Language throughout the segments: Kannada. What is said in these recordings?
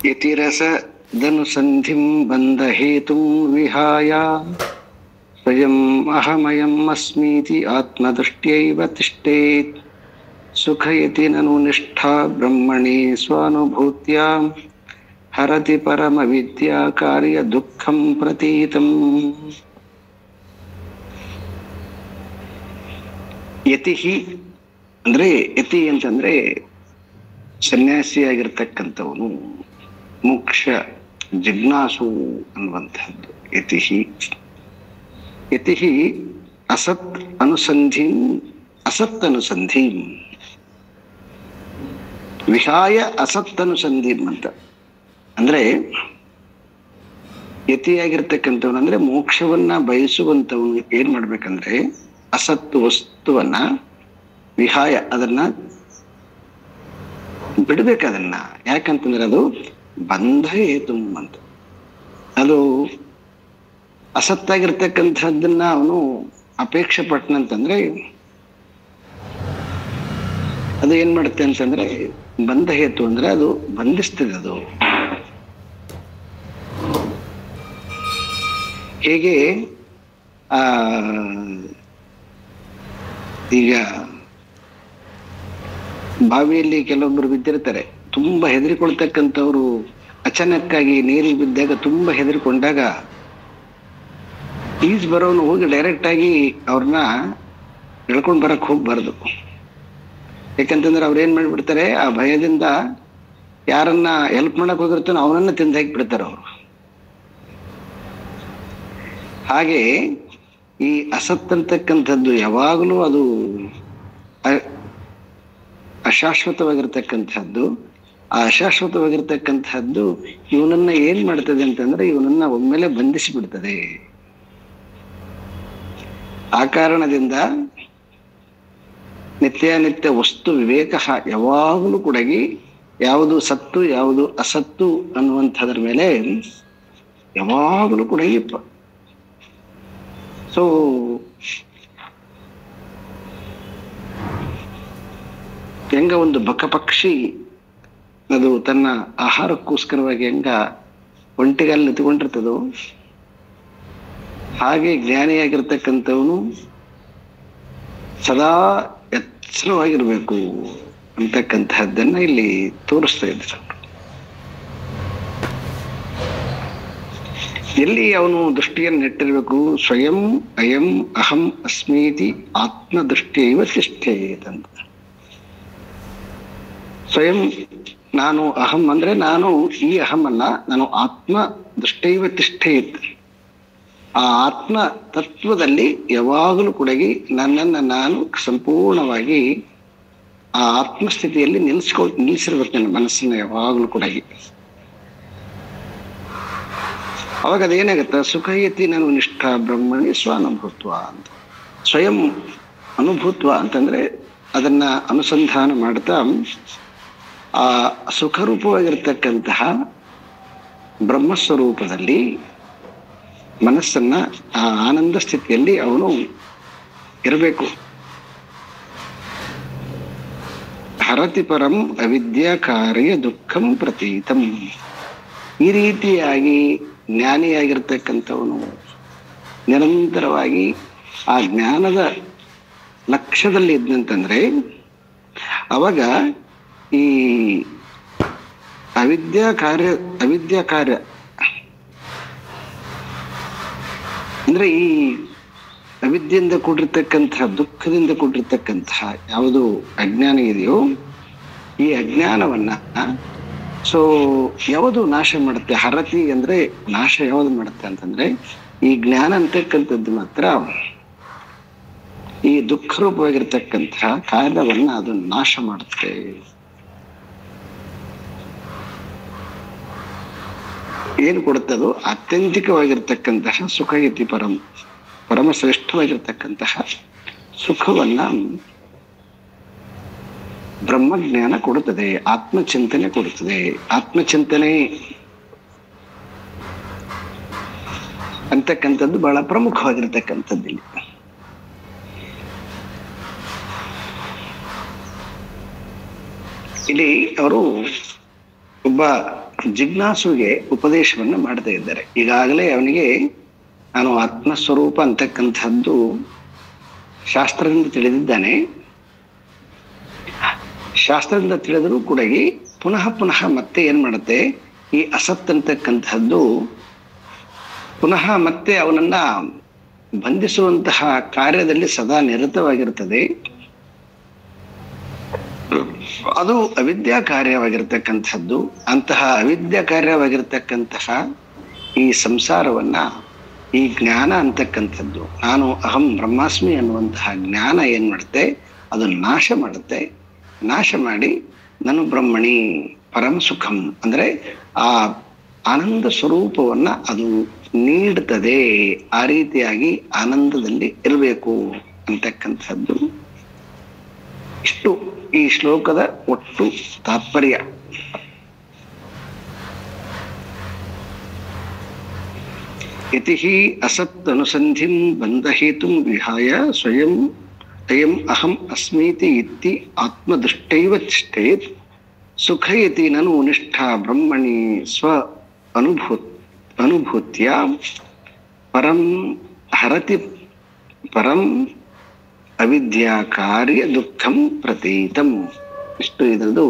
ಯತಿರಸದನುಸಂಧಿಂ ಬಂಧಹೇತುಂ ವಿಹಾಯ ಸ್ವಯಂ ಅಹಮಯಂ ಅಸ್ಮೀತಿ ಆತ್ಮದೃಷ್ಟ್ಯೈವ ತಿಷ್ಠೇತ್. ಸುಖಯತಿ ನನು ನಿಷ್ಠಾ ಬ್ರಹ್ಮಣಿ ಸ್ವಾನುಭೂತ್ಯಾ ಹರತಿ ಪರಮ ವಿದ್ಯಾ ಕಾರ್ಯ ದುಃಖಂ ಪ್ರತೀತಂ. ಯತಿಹಿ ಅಂದ್ರೆ ಯತಿ ಅಂತಂದ್ರೆ ಸನ್ಯಾಸಿಯಾಗಿರ್ತಕ್ಕಂಥವನು, ಮೋಕ್ಷ ಜಿಜ್ಞಾಸು ಅನ್ನುವಂಥದ್ದು ಯತಿಹಿ. ಯತಿಹಿ ಅಸತ್ ಅನುಸಂಧೀಂ ಅಸತ್ ಅನುಸಂಧೀಂ ವಿಹಾಯ ಅಸತ್ ಅನುಸಂಧೀಂ ಅಂತ. ಅಂದ್ರೆ ಯತಿಯಾಗಿರ್ತಕ್ಕಂಥವನು ಅಂದ್ರೆ ಮೋಕ್ಷವನ್ನ ಬಯಸುವಂಥವನು ಏನ್ ಮಾಡ್ಬೇಕಂದ್ರೆ ಅಸತ್ತು ವಸ್ತುವನ್ನ ವಿಹಾಯ ಅದನ್ನ ಬಿಡ್ಬೇಕು. ಅದನ್ನ ಯಾಕಂತಂದ್ರೆ ಅದು ಬಂಧ ಹೇತು ಅಂತ. ಅದು ಅಸತ್ತಾಗಿರ್ತಕ್ಕಂಥದ್ದನ್ನ ಅವನು ಅಪೇಕ್ಷೆ ಪಟ್ಟನಂತಂದ್ರೆ ಅದು ಏನ್ ಮಾಡುತ್ತೆ ಅಂತಂದ್ರೆ ಬಂಧ ಹೇತು ಅಂದ್ರೆ ಅದು ಬಂಧಿಸ್ತದೆ. ಅದು ಹೇಗೆ ಈಗ ಬಾವಿಯಲ್ಲಿ ಕೆಲವೊಬ್ಬರು ಬಿದ್ದಿರ್ತಾರೆ, ತುಂಬಾ ಹೆದರಿಕೊಳ್ತಕ್ಕಂಥವ್ರು ಅಚಾನಕ್ಕಾಗಿ ನೀರಿಗೆ ಬಿದ್ದಾಗ ತುಂಬಾ ಹೆದರಿಕೊಂಡಾಗ ಈಜ್ ಬರೋನು ಹೋಗಿ ಡೈರೆಕ್ಟ್ ಆಗಿ ಅವ್ರನ್ನ ಎಳ್ಕೊಂಡ್ ಬರಕ್ ಹೋಗ್ಬಾರ್ದು. ಯಾಕಂತಂದ್ರೆ ಅವ್ರು ಏನ್ ಮಾಡ್ಬಿಡ್ತಾರೆ, ಆ ಭಯದಿಂದ ಯಾರನ್ನ ಹೆಲ್ಪ್ ಮಾಡಕ್ ಹೋಗಿರ್ತಾನೋ ಅವನನ್ನ ತಿಂದು ಹಾಕಿಬಿಡ್ತಾರೆ ಅವರು. ಹಾಗೆ ಈ ಅಸತ್ ಅಂತಕ್ಕಂಥದ್ದು ಯಾವಾಗಲೂ ಅದು ಅಶಾಶ್ವತವಾಗಿರ್ತಕ್ಕಂಥದ್ದು. ಆ ಅಶಾಶ್ವತವಾಗಿರ್ತಕ್ಕಂಥದ್ದು ಇವನನ್ನ ಏನ್ ಮಾಡ್ತದೆ ಅಂತಂದ್ರೆ ಇವನನ್ನ ಒಮ್ಮೆಲೆ ಬಂಧಿಸಿ ಬಿಡ್ತದೆ. ಆ ಕಾರಣದಿಂದ ನಿತ್ಯಾನಿತ್ಯ ವಸ್ತು ವಿವೇಕ ಯಾವಾಗಲೂ ಕೂಡ ಯಾವುದು ಸತ್ತು ಯಾವುದು ಅಸತ್ತು ಅನ್ನುವಂಥದ್ರ ಮೇಲೆ ಯಾವಾಗಲೂ ಕೂಡ ಸೊ ಹೆಂಗ ಒಂದು ಬಕಪಕ್ಷಿ ಅದು ತನ್ನ ಆಹಾರಕ್ಕೋಸ್ಕರವಾಗಿ ಹೆಂಗ ಒಂಟಿಗಾಲ ನಿಂತುಕೊಂಡಿರ್ತದೋ ಹಾಗೆ ಜ್ಞಾನಿಯಾಗಿರ್ತಕ್ಕಂಥವನು ಸದಾ ಎಚ್ಚರವಾಗಿರ್ಬೇಕು ಅಂತಕ್ಕಂತಹದ್ದನ್ನ ಇಲ್ಲಿ ತೋರಿಸ್ತಾ ಇದ್ರು. ಎಲ್ಲಿ ಅವನು ದೃಷ್ಟಿಯನ್ನು ನೆಟ್ಟಿರ್ಬೇಕು, ಸ್ವಯಂ ಅಯಂ ಅಹಂ ಅಸ್ಮೀತಿ ಆತ್ಮದೃಷ್ಟಿಯೈವ ತಿಷ್ಠೇತ್. ಸ್ವಯಂ ನಾನು ಅಹಂ ಅಂದ್ರೆ ನಾನು ಈ ಅಹಂ ಅಲ್ಲ, ನಾನು ಆತ್ಮ ದೃಷ್ಟೈವ ತಿಷ್ಠೇತ್. ಆ ಆತ್ಮ ತತ್ವದಲ್ಲಿ ಯಾವಾಗಲೂ ಕೂಡ ನನ್ನನ್ನು ನಾನು ಸಂಪೂರ್ಣವಾಗಿ ಆ ಆತ್ಮಸ್ಥಿತಿಯಲ್ಲಿ ನಿಲ್ಲಿಸಿರ್ಬೇಕು ನನ್ನ ಮನಸ್ಸನ್ನ ಯಾವಾಗಲೂ ಕೂಡ. ಅವಾಗ ಅದೇನಾಗತ್ತ, ಸುಖಯತಿ ನಾನು ನಿಷ್ಠಾ ಬ್ರಹ್ಮಣಿ ಸ್ವಾನುಭೂತ್ವ ಅಂತ. ಸ್ವಯಂ ಅನುಭೂತ್ವ ಅಂತಂದ್ರೆ ಅದನ್ನ ಅನುಸಂಧಾನ ಮಾಡ್ತಾ ಆ ಸುಖರೂಪವಾಗಿರ್ತಕ್ಕಂತಹ ಬ್ರಹ್ಮಸ್ವರೂಪದಲ್ಲಿ ಮನಸ್ಸನ್ನ ಆ ಆನಂದ ಸ್ಥಿತಿಯಲ್ಲಿ ಅವನು ಇರಬೇಕು. ಹರತಿ ಪರಂ ಅವಿದ್ಯಾ ಕಾರ್ಯ ದುಃಖಂ ಪ್ರತೀತಂ. ಈ ರೀತಿಯಾಗಿ ಜ್ಞಾನಿಯಾಗಿರ್ತಕ್ಕಂಥವನು ನಿರಂತರವಾಗಿ ಆ ಜ್ಞಾನದ ಲಕ್ಷ್ಯದಲ್ಲಿ ಇದ್ದಂತಂದ್ರೆ ಅವಾಗ ಈ ಅವಿದ್ಯಾ ಕಾರ್ಯ ಅಂದ್ರೆ ಈ ಅವಿದ್ಯೆಯಿಂದ ಕೂಡಿರ್ತಕ್ಕಂತಹ ದುಃಖದಿಂದ ಕೂಡಿರ್ತಕ್ಕಂತಹ ಯಾವುದು ಅಜ್ಞಾನ ಇದೆಯೋ ಈ ಅಜ್ಞಾನವನ್ನ ಯಾವುದು ನಾಶ ಮಾಡುತ್ತೆ. ಹರತಿ ಅಂದ್ರೆ ನಾಶ ಯಾವುದು ಮಾಡುತ್ತೆ ಅಂತಂದ್ರೆ ಈ ಜ್ಞಾನ ಅಂತಕ್ಕಂಥದ್ದು ಮಾತ್ರ ಈ ದುಃಖ ರೂಪವಾಗಿರ್ತಕ್ಕಂತಹ ಕಾರ್ಯವನ್ನ ಅದು ನಾಶ ಮಾಡುತ್ತೆ. ಏನು ಕೊಡುತ್ತದೋ ಆತ್ಯಂತಿಕವಾಗಿರ್ತಕ್ಕಂತಹ ಸುಖಯತಿ ಪರಮ ಶ್ರೇಷ್ಠವಾಗಿರ್ತಕ್ಕಂತಹ ಸುಖವನ್ನ ಬ್ರಹ್ಮಜ್ಞಾನ ಕೊಡುತ್ತದೆ, ಆತ್ಮಚಿಂತನೆ ಕೊಡುತ್ತದೆ. ಆತ್ಮಚಿಂತನೆ ಅಂತಕ್ಕಂಥದ್ದು ಬಹಳ ಪ್ರಮುಖವಾಗಿರ್ತಕ್ಕಂಥದ್ದು ಇಲ್ಲಿ. ಇಲ್ಲಿ ಅವರು ಒಬ್ಬ ಜಿಜ್ಞಾಸುಗೆ ಉಪದೇಶವನ್ನು ಮಾಡ್ತಾ ಇದ್ದಾರೆ. ಈಗಾಗಲೇ ಅವನಿಗೆ ನಾನು ಆತ್ಮಸ್ವರೂಪ ಅಂತಕ್ಕಂಥದ್ದು ಶಾಸ್ತ್ರದಿಂದ ತಿಳಿದಿದ್ದಾನೆ. ಶಾಸ್ತ್ರದಿಂದ ತಿಳಿದರೂ ಕೂಡ ಪುನಃ ಪುನಃ ಮತ್ತೆ ಏನ್ ಮಾಡುತ್ತೆ, ಈ ಅಸತ್ ಅಂತಕ್ಕಂಥದ್ದು ಪುನಃ ಮತ್ತೆ ಅವನನ್ನ ಬಂಧಿಸುವಂತಹ ಕಾರ್ಯದಲ್ಲಿ ಸದಾ ನಿರತವಾಗಿರುತ್ತದೆ. ಅದು ಅವಿದ್ಯಾ ಕಾರ್ಯವಾಗಿರ್ತಕ್ಕಂಥದ್ದು. ಅಂತಹ ಅವಿದ್ಯಾ ಕಾರ್ಯವಾಗಿರ್ತಕ್ಕಂತಹ ಈ ಸಂಸಾರವನ್ನ ಈ ಜ್ಞಾನ ಅಂತಕ್ಕಂಥದ್ದು, ನಾನು ಅಹಂ ಬ್ರಹ್ಮಾಸ್ಮಿ ಅನ್ನುವಂತಹ ಜ್ಞಾನ ಏನ್ ಮಾಡುತ್ತೆ, ಅದು ನಾಶ ಮಾಡುತ್ತೆ. ನಾಶ ಮಾಡಿ ನಾನು ಬ್ರಹ್ಮಣಿ ಪರಮ ಸುಖಂ ಅಂದ್ರೆ ಆ ಆನಂದ ಸ್ವರೂಪವನ್ನ ಅದು ನೀಡುತ್ತದೆ. ಆ ರೀತಿಯಾಗಿ ಆನಂದದಲ್ಲಿ ಇರಬೇಕು ಅಂತಕ್ಕಂಥದ್ದು ಇಷ್ಟು ಈ ಶ್ಲೋಕದ ಒಟ್ಟು ತಾತ್ಪರ್ಯ. ಇತಿ ಅಸತ್ ಅನುಸಂಧಿಂ ಬಂಧಹೇತುಂ ವಿಹಾಯ ಸ್ವಯಂ ಅಯಂ ಅಹಂ ಅಸ್ಮೀತಿ ಇತಿ ಆತ್ಮದೃಷ್ಟೈವ ತಿಷ್ಠೇತ್ ಸುಖಯತಿ ನನು ನಿಷ್ಠಾ ಬ್ರಹ್ಮಣಿ ಸ್ವ ಅನುಭೂತ್ಯ ಪರಂ ಹರತಿ ಪರಂ ಅವಿದ್ಯಾ ಕಾರ್ಯ ದುಃಖಂ ಪ್ರತೀತಂ. ಇಷ್ಟು ಇದರದು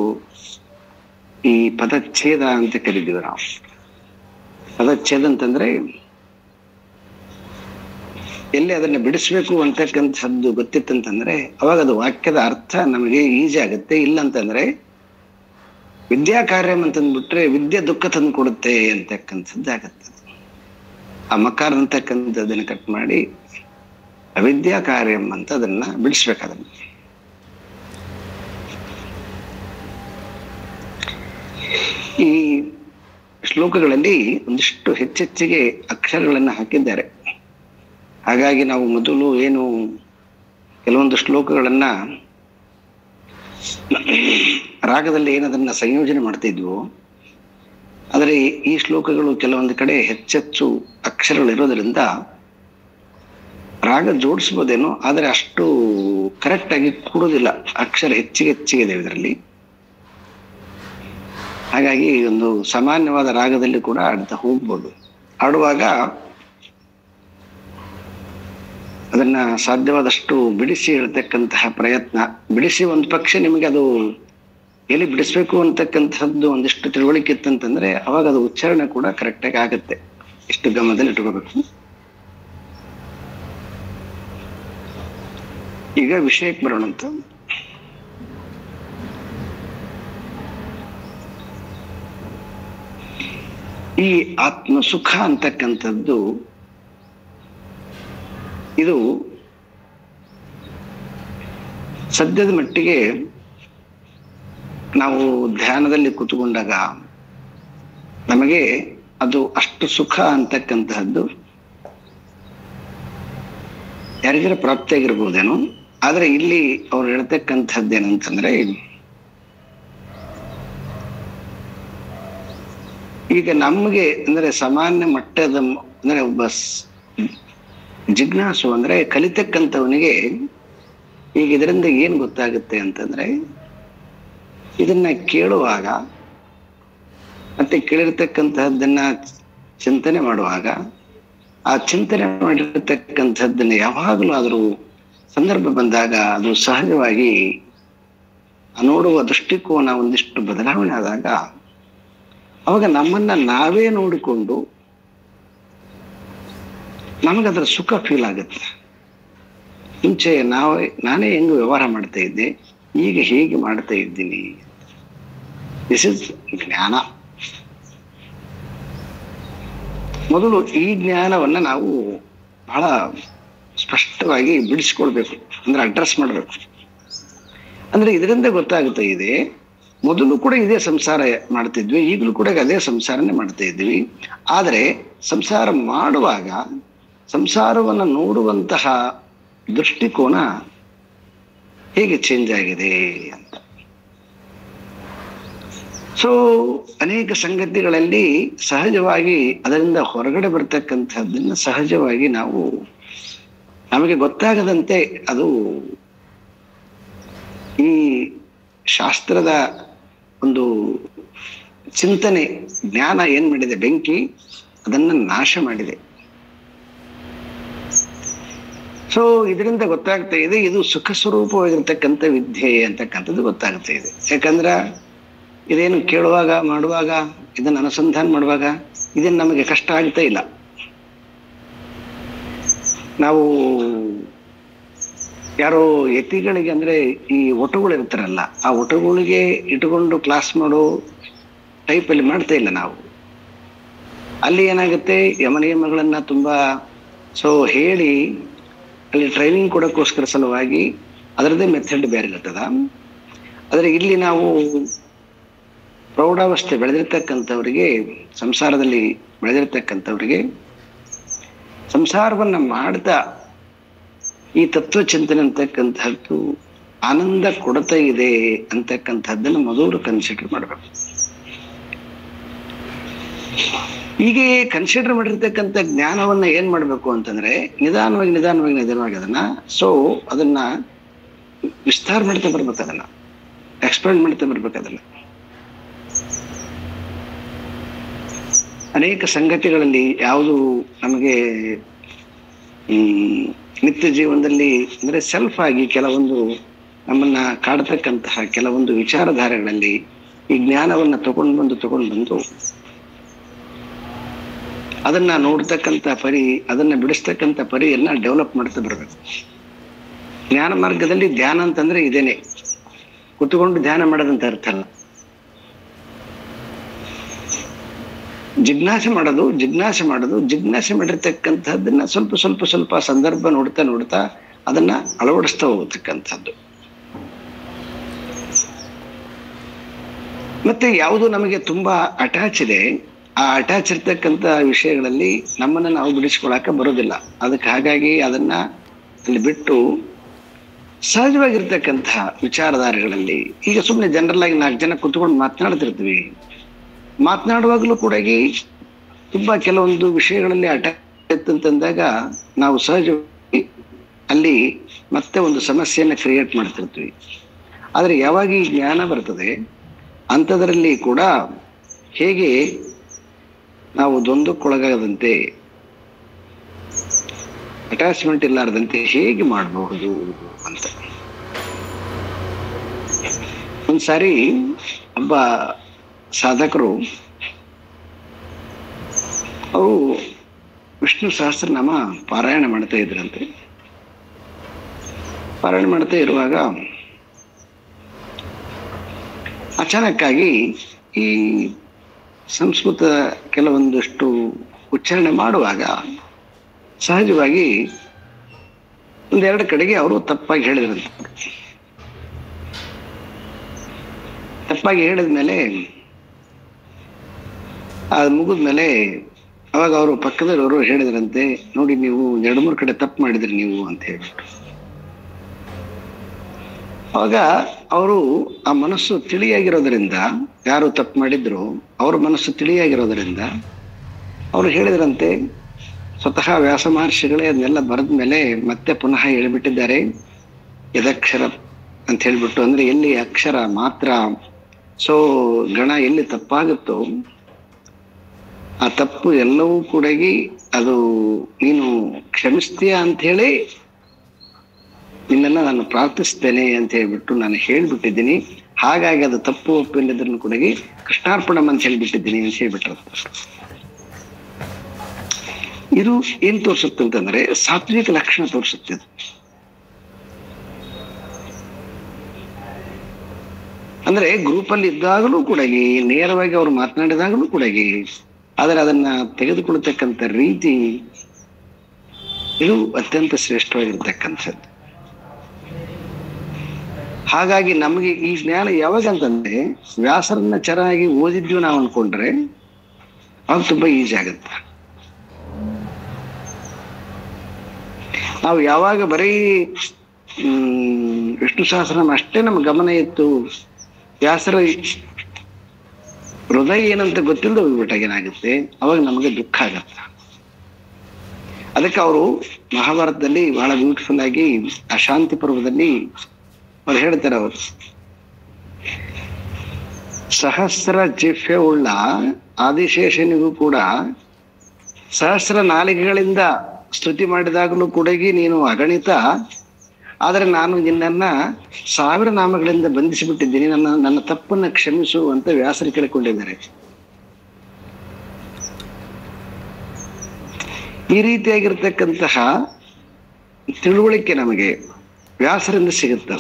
ಈ ಪದಚ್ಛೇದ ಅಂತ ಕರೀತೀವಿ ನಾವು. ಪದಚ್ಛೇದ ಅಂತಂದ್ರೆ ಎಲ್ಲಿ ಅದನ್ನ ಬಿಡಿಸ್ಬೇಕು ಅಂತಕ್ಕಂಥದ್ದು ಗೊತ್ತಿತ್ತಂತಂದ್ರೆ ಅವಾಗ ಅದು ವಾಕ್ಯದ ಅರ್ಥ ನಮಗೆ ಈಜಿ ಆಗುತ್ತೆ. ಇಲ್ಲ ಅಂತಂದ್ರೆ ವಿದ್ಯಾ ಕಾರ್ಯಂ ಅಂತಂದ್ಬಿಟ್ರೆ ವಿದ್ಯೆ ದುಃಖ ತಂದು ಕೊಡುತ್ತೆ ಅಂತಕ್ಕಂಥದ್ದು ಆಗತ್ತೆ. ಆ ಮಕಾರ ಅಂತಕ್ಕಂಥದ್ದನ್ನ ಕಟ್ ಮಾಡಿ ಅವಿದ್ಯಾ ಕಾರ್ಯಂ ಅಂತ ಅದನ್ನ ಬಿಡಿಸ್ಬೇಕಾದನ್ನ. ಈ ಶ್ಲೋಕಗಳಲ್ಲಿ ಒಂದಿಷ್ಟು ಹೆಚ್ಚೆಚ್ಚಿಗೆ ಅಕ್ಷರಗಳನ್ನ ಹಾಕಿದ್ದಾರೆ. ಹಾಗಾಗಿ ನಾವು ಮೊದಲು ಏನು ಕೆಲವೊಂದು ಶ್ಲೋಕಗಳನ್ನ ರಾಗದಲ್ಲಿ ಏನದನ್ನ ಸಂಯೋಜನೆ ಮಾಡ್ತಿದ್ವು, ಆದರೆ ಈ ಶ್ಲೋಕಗಳು ಕೆಲವೊಂದು ಕಡೆ ಹೆಚ್ಚೆಚ್ಚು ಅಕ್ಷರಗಳು ಇರೋದ್ರಿಂದ ರಾಗ ಜೋಡಿಸ್ಬೋದೇನೋ, ಆದರೆ ಅಷ್ಟು ಕರೆಕ್ಟ್ ಆಗಿ ಕೂಡೋದಿಲ್ಲ. ಅಕ್ಷರ ಹೆಚ್ಚಿಗೆ ಇದೆ ಇದರಲ್ಲಿ. ಹಾಗಾಗಿ ಒಂದು ಸಾಮಾನ್ಯವಾದ ರಾಗದಲ್ಲಿ ಕೂಡ ಆಡ್ತಾ ಹೋಗ್ಬೋದು. ಆಡುವಾಗ ಅದನ್ನ ಸಾಧ್ಯವಾದಷ್ಟು ಬಿಡಿಸಿ ಹೇಳ್ತಕ್ಕಂತಹ ಪ್ರಯತ್ನ. ಬಿಡಿಸಿ ಒಂದು ಪಕ್ಷ ನಿಮಗೆ ಅದು ಎಲ್ಲಿ ಬಿಡಿಸ್ಬೇಕು ಅಂತಕ್ಕಂಥದ್ದು ಒಂದಿಷ್ಟು ತಿಳುವಳಿಕೆ ಇತ್ತಂತಂದ್ರೆ ಅವಾಗ ಅದು ಉಚ್ಚಾರಣೆ ಕೂಡ ಕರೆಕ್ಟಾಗಿ ಆಗತ್ತೆ. ಇಷ್ಟು ಗಮನದಲ್ಲಿ ಇಟ್ಕೋಬೇಕು. ಈಗ ವಿಷಯಕ್ಕೆ ಬರೋಣಂತ. ಈ ಆತ್ಮ ಸುಖ ಅಂತಕ್ಕಂಥದ್ದು ಇದು ಸದ್ಯದ ಮಟ್ಟಿಗೆ ನಾವು ಧ್ಯಾನದಲ್ಲಿ ಕೂತ್ಕೊಂಡಾಗ ನಮಗೆ ಅದು ಅಷ್ಟು ಸುಖ ಅಂತಕ್ಕಂತಹದ್ದು ಯಾರಿಗಾರ ಪ್ರಾಪ್ತಿಯಾಗಿರ್ಬೋದೇನೋ. ಆದ್ರೆ ಇಲ್ಲಿ ಅವ್ರು ಹೇಳ್ತಕ್ಕಂಥದ್ದೇನಂತಂದ್ರೆ, ಈಗ ನಮಗೆ ಅಂದ್ರೆ ಸಾಮಾನ್ಯ ಮಟ್ಟದ ಅಂದ್ರೆ ಒಬ್ಬ ಜಿಜ್ಞಾಸು ಅಂದ್ರೆ ಕಲಿತಕ್ಕಂಥವನಿಗೆ ಈಗ ಇದರಿಂದ ಏನ್ ಗೊತ್ತಾಗುತ್ತೆ ಅಂತಂದ್ರೆ, ಇದನ್ನ ಕೇಳುವಾಗ ಮತ್ತೆ ಕೇಳಿರ್ತಕ್ಕಂತಹದ್ದನ್ನ ಚಿಂತನೆ ಮಾಡುವಾಗ ಆ ಚಿಂತನೆ ಮಾಡಿರ್ತಕ್ಕಂಥದ್ದನ್ನ ಯಾವಾಗಲೂ ಆದ್ರೂ ಸಂದರ್ಭ ಬಂದಾಗ ಅದು ಸಹಜವಾಗಿ ನೋಡುವ ದೃಷ್ಟಿಕೋನ ಒಂದಿಷ್ಟು ಬದಲಾವಣೆ ಆದಾಗ ಅವಾಗ ನಮ್ಮನ್ನ ನಾವೇ ನೋಡಿಕೊಂಡು ನಮಗದರ ಸುಖ ಫೀಲ್ ಆಗುತ್ತೆ. ಮುಂಚೆ ನಾನೇ ಹೆಂಗ್ ವ್ಯವಹಾರ ಮಾಡ್ತಾ ಇದ್ದೆ, ಈಗ ಹೇಗೆ ಮಾಡ್ತಾ ಇದ್ದೀನಿ. ದಿಸ್ ಇಸ್ ಜ್ಞಾನ. ಮೊದಲು ಈ ಜ್ಞಾನವನ್ನ ನಾವು ಬಹಳ ಸ್ಪಷ್ಟವಾಗಿ ಬಿಡಿಸ್ಕೊಳ್ಬೇಕು, ಅಂದ್ರೆ ಅಡ್ರೆಸ್ ಮಾಡ್ಬೇಕು. ಅಂದ್ರೆ ಇದರಿಂದ ಗೊತ್ತಾಗ್ತಾ ಇದೆ, ಮೊದಲು ಕೂಡ ಇದೇ ಸಂಸಾರ ಮಾಡ್ತಿದ್ವಿ, ಈಗಲೂ ಕೂಡ ಅದೇ ಸಂಸಾರನೇ ಮಾಡ್ತಾ ಇದ್ವಿ. ಆದರೆ ಸಂಸಾರ ಮಾಡುವಾಗ ಸಂಸಾರವನ್ನ ನೋಡುವಂತಹ ದೃಷ್ಟಿಕೋನ ಹೇಗೆ ಚೇಂಜ್ ಆಗಿದೆ ಅಂತ. ಸೊ ಅನೇಕ ಸಂಗತಿಗಳಲ್ಲಿ ಸಹಜವಾಗಿ ಅದರಿಂದ ಹೊರಗಡೆ ಬರ್ತಕ್ಕಂಥದ್ದನ್ನ ಸಹಜವಾಗಿ ನಮಗೆ ಗೊತ್ತಾಗದಂತೆ ಅದು ಈ ಶಾಸ್ತ್ರದ ಒಂದು ಚಿಂತನೆ ಜ್ಞಾನ ಏನ್ ಮಾಡಿದೆ, ಬೆಂಕಿ ಅದನ್ನ ನಾಶ ಮಾಡಿದೆ. ಸೊ ಇದರಿಂದ ಗೊತ್ತಾಗ್ತಾ ಇದೆ ಇದು ಸುಖ ಸ್ವರೂಪವಾಗಿರ್ತಕ್ಕಂಥ ವಿದ್ಯೆ ಅಂತಕ್ಕಂಥದ್ದು ಗೊತ್ತಾಗ್ತಾ ಇದೆ. ಯಾಕಂದ್ರ ಇದೇನು ಕೇಳುವಾಗ ಮಾಡುವಾಗ ಇದನ್ನ ಅನುಸಂಧಾನ ಮಾಡುವಾಗ ಇದನ್ನ ನಮಗೆ ಕಷ್ಟ ಆಗ್ತಾ ಇಲ್ಲ. ನಾವು ಯಾರೋ ಯತಿಗಳಿಗೆ ಅಂದ್ರೆ ಈ ಒಟುಗಳು ಇರ್ತಾರಲ್ಲ, ಆ ಒಟುಗಳಿಗೆ ಇಟ್ಟುಕೊಂಡು ಕ್ಲಾಸ್ ಮಾಡೋ ಟೈಪಲ್ಲಿ ಮಾಡ್ತಾ ಇಲ್ಲ ನಾವು. ಅಲ್ಲಿ ಏನಾಗುತ್ತೆ, ಯಮನಿಯಮಗಳನ್ನ ತುಂಬಾ ಹೇಳಿ ಅಲ್ಲಿ ಟ್ರೈನಿಂಗ್ ಕೊಡೋಕ್ಕೋಸ್ಕರ ಸಲುವಾಗಿ ಅದರದ್ದೇ ಮೆಥಡ್ ಬೇರೆ ಇರ್ತದ. ಆದ್ರೆ ಇಲ್ಲಿ ನಾವು ಪ್ರೌಢಾವಸ್ಥೆ ಬೆಳೆದಿರ್ತಕ್ಕಂಥವ್ರಿಗೆ, ಸಂಸಾರದಲ್ಲಿ ಬೆಳೆದಿರ್ತಕ್ಕಂಥವ್ರಿಗೆ ಸಂಸಾರವನ್ನ ಮಾಡ್ತಾ ಈ ತತ್ವ ಚಿಂತನೆ ಅಂತಕ್ಕಂಥದ್ದು ಆನಂದ ಕೊಡ್ತಾ ಇದೆ ಅಂತಕ್ಕಂಥದ್ದನ್ನು ಮೊದಲು ಕನ್ಸಿಡರ್ ಮಾಡ್ಬೇಕು. ಹೀಗೆ ಕನ್ಸಿಡರ್ ಮಾಡಿರ್ತಕ್ಕಂಥ ಜ್ಞಾನವನ್ನ ಏನ್ ಮಾಡ್ಬೇಕು ಅಂತಂದ್ರೆ ನಿಧಾನವಾಗಿ ಅದನ್ನ ಅದನ್ನ ವಿಸ್ತಾರ ಮಾಡ್ತಾ ಬರ್ಬೇಕು, ಅದನ್ನ ಎಕ್ಸ್ಪ್ಯಾಂಡ್ ಮಾಡ್ತಾ ಬರ್ಬೇಕು. ಅದನ್ನ ಅನೇಕ ಸಂಗತಿಗಳಲ್ಲಿ ಯಾವುದು ನಮಗೆ ನಿತ್ಯ ಜೀವನದಲ್ಲಿ ಅಂದ್ರೆ ಸೆಲ್ಫ್ ಆಗಿ ಕೆಲವೊಂದು ನಮ್ಮನ್ನ ಕಾಡ್ತಕ್ಕಂತಹ ಕೆಲವೊಂದು ವಿಚಾರಧಾರೆಗಳಲ್ಲಿ ಈ ಜ್ಞಾನವನ್ನ ತಗೊಂಡು ಬಂದು ಅದನ್ನ ನೋಡ್ತಕ್ಕಂಥ ಪರಿ, ಅದನ್ನ ಬಿಡಿಸ್ತಕ್ಕಂಥ ಪರಿಯನ್ನ ಡೆವಲಪ್ ಮಾಡ್ತಾ ಬರ್ಬೇಕು. ಜ್ಞಾನ ಮಾರ್ಗದಲ್ಲಿ ಧ್ಯಾನ ಅಂತಂದ್ರೆ ಇದೇನೆ, ಕುತ್ಕೊಂಡು ಧ್ಯಾನ ಮಾಡೋದಂತ ಅರ್ಥ ಅಲ್ಲ. ಜಿಜ್ಞಾಸೆ ಜಿಜ್ಞಾಸೆ ಮಾಡಿರ್ತಕ್ಕಂಥದ್ದನ್ನ ಸ್ವಲ್ಪ ಸಂದರ್ಭ ನೋಡ್ತಾ ಅದನ್ನ ಅಳವಡಿಸ್ತಾ ಹೋಗ್ತಕ್ಕಂಥದ್ದು. ಮತ್ತೆ ಯಾವುದು ನಮಗೆ ತುಂಬಾ ಅಟ್ಯಾಚ್ ಇದೆ, ಆ ಅಟ್ಯಾಚ್ ಇರ್ತಕ್ಕಂಥ ವಿಷಯಗಳಲ್ಲಿ ನಮ್ಮನ್ನ ನಾವು ಬಿಡಿಸ್ಕೊಳಕ ಬರೋದಿಲ್ಲ. ಅದಕ್ಕೆ ಹಾಗಾಗಿ ಅದನ್ನ ಅಲ್ಲಿ ಬಿಟ್ಟು ಸಹಜವಾಗಿರ್ತಕ್ಕಂತಹ ವಿಚಾರಧಾರೆಗಳಲ್ಲಿ, ಈಗ ಸುಮ್ಮನೆ ಜನರಲ್ ಆಗಿ 4 ಜನ ಕುತ್ಕೊಂಡು ಮಾತನಾಡ್ತಿರ್ತೀವಿ, ಮಾತನಾಡುವಾಗಲೂ ಕೂಡ ತುಂಬಾ ಕೆಲವೊಂದು ವಿಷಯಗಳಲ್ಲಿ ಅಟ್ಯಾಚ್ ಅಂತಂದಾಗ ನಾವು ಸಹಜವಾಗಿ ಅಲ್ಲಿ ಮತ್ತೆ ಒಂದು ಸಮಸ್ಯೆಯನ್ನ ಕ್ರಿಯೇಟ್ ಮಾಡ್ತಿರ್ತೀವಿ. ಆದ್ರೆ ಯಾವಾಗ ಈ ಜ್ಞಾನ ಬರ್ತದೆ ಅಂಥದ್ರಲ್ಲಿ ಕೂಡ ಹೇಗೆ ನಾವು ದ್ವಂದ್ವಕ್ಕೊಳಗಾಗದಂತೆ, ಅಟ್ಯಾಚ್ಮೆಂಟ್ ಇಲ್ಲಾರದಂತೆ ಹೇಗೆ ಮಾಡಬಹುದು ಅಂತ. ಒಂದ್ಸಾರಿ ಒಬ್ಬ ಸಾಧಕರು ಅವರು ವಿಷ್ಣು ಸಹಸ್ರನಾಮ ಪಾರಾಯಣ ಮಾಡ್ತಾ ಇದ್ರಂತೆ. ಪಾರಾಯಣ ಮಾಡ್ತಾ ಇರುವಾಗ ಅಚಾನಕ್ಕಾಗಿ ಈ ಸಂಸ್ಕೃತ ಕೆಲವೊಂದಷ್ಟು ಉಚ್ಚಾರಣೆ ಮಾಡುವಾಗ ಸಹಜವಾಗಿ 1-2 ಕಡೆಗೆ ಅವರು ತಪ್ಪಾಗಿ ಹೇಳಿದ್ರಂತೆ. ತಪ್ಪಾಗಿ ಹೇಳಿದ್ಮೇಲೆ ಅದು ಮುಗಿದ್ಮೇಲೆ ಅವಾಗ ಅವರು ಪಕ್ಕದವರು ಹೇಳಿದ್ರಂತೆ, ನೋಡಿ ನೀವು 2-3 ಕಡೆ ತಪ್ಪು ಮಾಡಿದ್ರಿ ನೀವು ಅಂತ ಹೇಳ್ಬಿಟ್ಟು. ಅವಾಗ ಅವರು ಆ ಮನಸ್ಸು ತಿಳಿಯಾಗಿರೋದ್ರಿಂದ, ಯಾರು ತಪ್ಪು ಮಾಡಿದ್ರು ಅವ್ರ ಮನಸ್ಸು ತಿಳಿಯಾಗಿರೋದ್ರಿಂದ ಅವರು ಹೇಳಿದ್ರಂತೆ, ಸ್ವತಃ ವ್ಯಾಸ ಮಹರ್ಷಿಗಳೇ ಅದನ್ನೆಲ್ಲ ಬರೆದ ಮೇಲೆ ಮತ್ತೆ ಪುನಃ ಹೇಳಿಬಿಟ್ಟಿದ್ದಾರೆ, ಯದಕ್ಷರ ಅಂತ ಹೇಳ್ಬಿಟ್ಟು. ಅಂದ್ರೆ ಎಲ್ಲಿ ಅಕ್ಷರ ಮಾತ್ರ ಗಣ ಎಲ್ಲಿ ತಪ್ಪಾಗುತ್ತೋ ಆ ತಪ್ಪು ಎಲ್ಲವೂ ಕೂಡ ಅದು ನೀನು ಕ್ಷಮಿಸ್ತೀಯ ಅಂತ ಹೇಳಿ ನಿನ್ನನ್ನ ನಾನು ಪ್ರಾರ್ಥಿಸ್ತೇನೆ ಅಂತ ಹೇಳ್ಬಿಟ್ಟು ನಾನು ಹೇಳ್ಬಿಟ್ಟಿದ್ದೀನಿ. ಹಾಗಾಗಿ ಅದು ತಪ್ಪು ಒಪ್ಪಿಲ್ಲದ್ರೂ ಕೂಡ ಕೃಷ್ಣಾರ್ಪಣಂ ಅಂತ ಹೇಳ್ಬಿಟ್ಟಿದ್ದೀನಿ ಅಂತ ಹೇಳ್ಬಿಟ್ರ. ಇದು ಏನ್ ತೋರಿಸುತ್ತೆ ಅಂತಂದ್ರೆ ಸಾತ್ವಿಕ ಲಕ್ಷಣ ತೋರಿಸುತ್ತೆ. ಅಂದ್ರೆ ಗ್ರೂಪ್ ಅಲ್ಲಿ ಇದ್ದಾಗಲೂ ಕೂಡ, ನೇರವಾಗಿ ಅವ್ರು ಮಾತನಾಡಿದಾಗಲೂ ಕೂಡ, ಆದರೆ ಅದನ್ನ ತೆಗೆದುಕೊಳ್ತಕ್ಕಂಥ ರೀತಿ ಇದು ಅತ್ಯಂತ ಶ್ರೇಷ್ಠವಾಗಿರ್ತಕ್ಕಂಥದ್ದು. ಹಾಗಾಗಿ ನಮಗೆ ಈ ಜ್ಞಾನ ಯಾವಾಗ ಅಂತಂದ್ರೆ ವ್ಯಾಸರನ್ನ ಚೆನ್ನಾಗಿ ಓದಿದ್ವಿ ನಾವು ಅನ್ಕೊಂಡ್ರೆ ಅವಾಗ ತುಂಬಾ ಈಜಿ ಆಗತ್ತೆ. ನಾವು ಯಾವಾಗ ಬರೀ ವಿಷ್ಣು ಸಹಸ್ರನಾಮ ಅಷ್ಟೇ ನಮ್ಮ ಗಮನ ಇತ್ತು, ವ್ಯಾಸರ ಹೃದಯ ಏನಂತ ಗೊತ್ತಿಲ್ಲದೆ ಹೋಗ್ಬಿಟ್ಟಾಗ ಏನಾಗುತ್ತೆ, ಅವಾಗ ನಮಗೆ ದುಃಖ ಆಗತ್ತ. ಅದಕ್ಕೆ ಅವರು ಮಹಾಭಾರತದಲ್ಲಿ ಬಹಳ ಬ್ಯೂಟಿಫುಲ್ ಆಗಿ ಆ ಶಾಂತಿ ಪರ್ವದಲ್ಲಿ ಅವ್ರು ಹೇಳ್ತಾರೆ, ಅವರು ಸಹಸ್ರ ಜಿಹ್ವೆ ಉಳ್ಳ ಆದಿಶೇಷನಿಗೂ ಕೂಡ ಸಹಸ್ರ ನಾಲಿಗೆಗಳಿಂದ ಸ್ತುತಿ ಮಾಡಿದಾಗಲೂ ಕೂಡ ನೀನು ಅಗಣಿತ. ಆದರೆ ನಾನು ನಿನ್ನನ್ನ 1000 ನಾಮಗಳಿಂದ ಬಂಧಿಸಿಬಿಟ್ಟಿದ್ದೀನಿ, ನನ್ನ ತಪ್ಪನ್ನ ಕ್ಷಮಿಸು ಅಂತ ವ್ಯಾಸರು ಕೇಳಿಕೊಂಡಿದ್ದಾರೆ. ಈ ರೀತಿಯಾಗಿರ್ತಕ್ಕಂತಹ ತಿಳುವಳಿಕೆ ನಮಗೆ ವ್ಯಾಸರಿಂದ ಸಿಗುತ್ತೆ.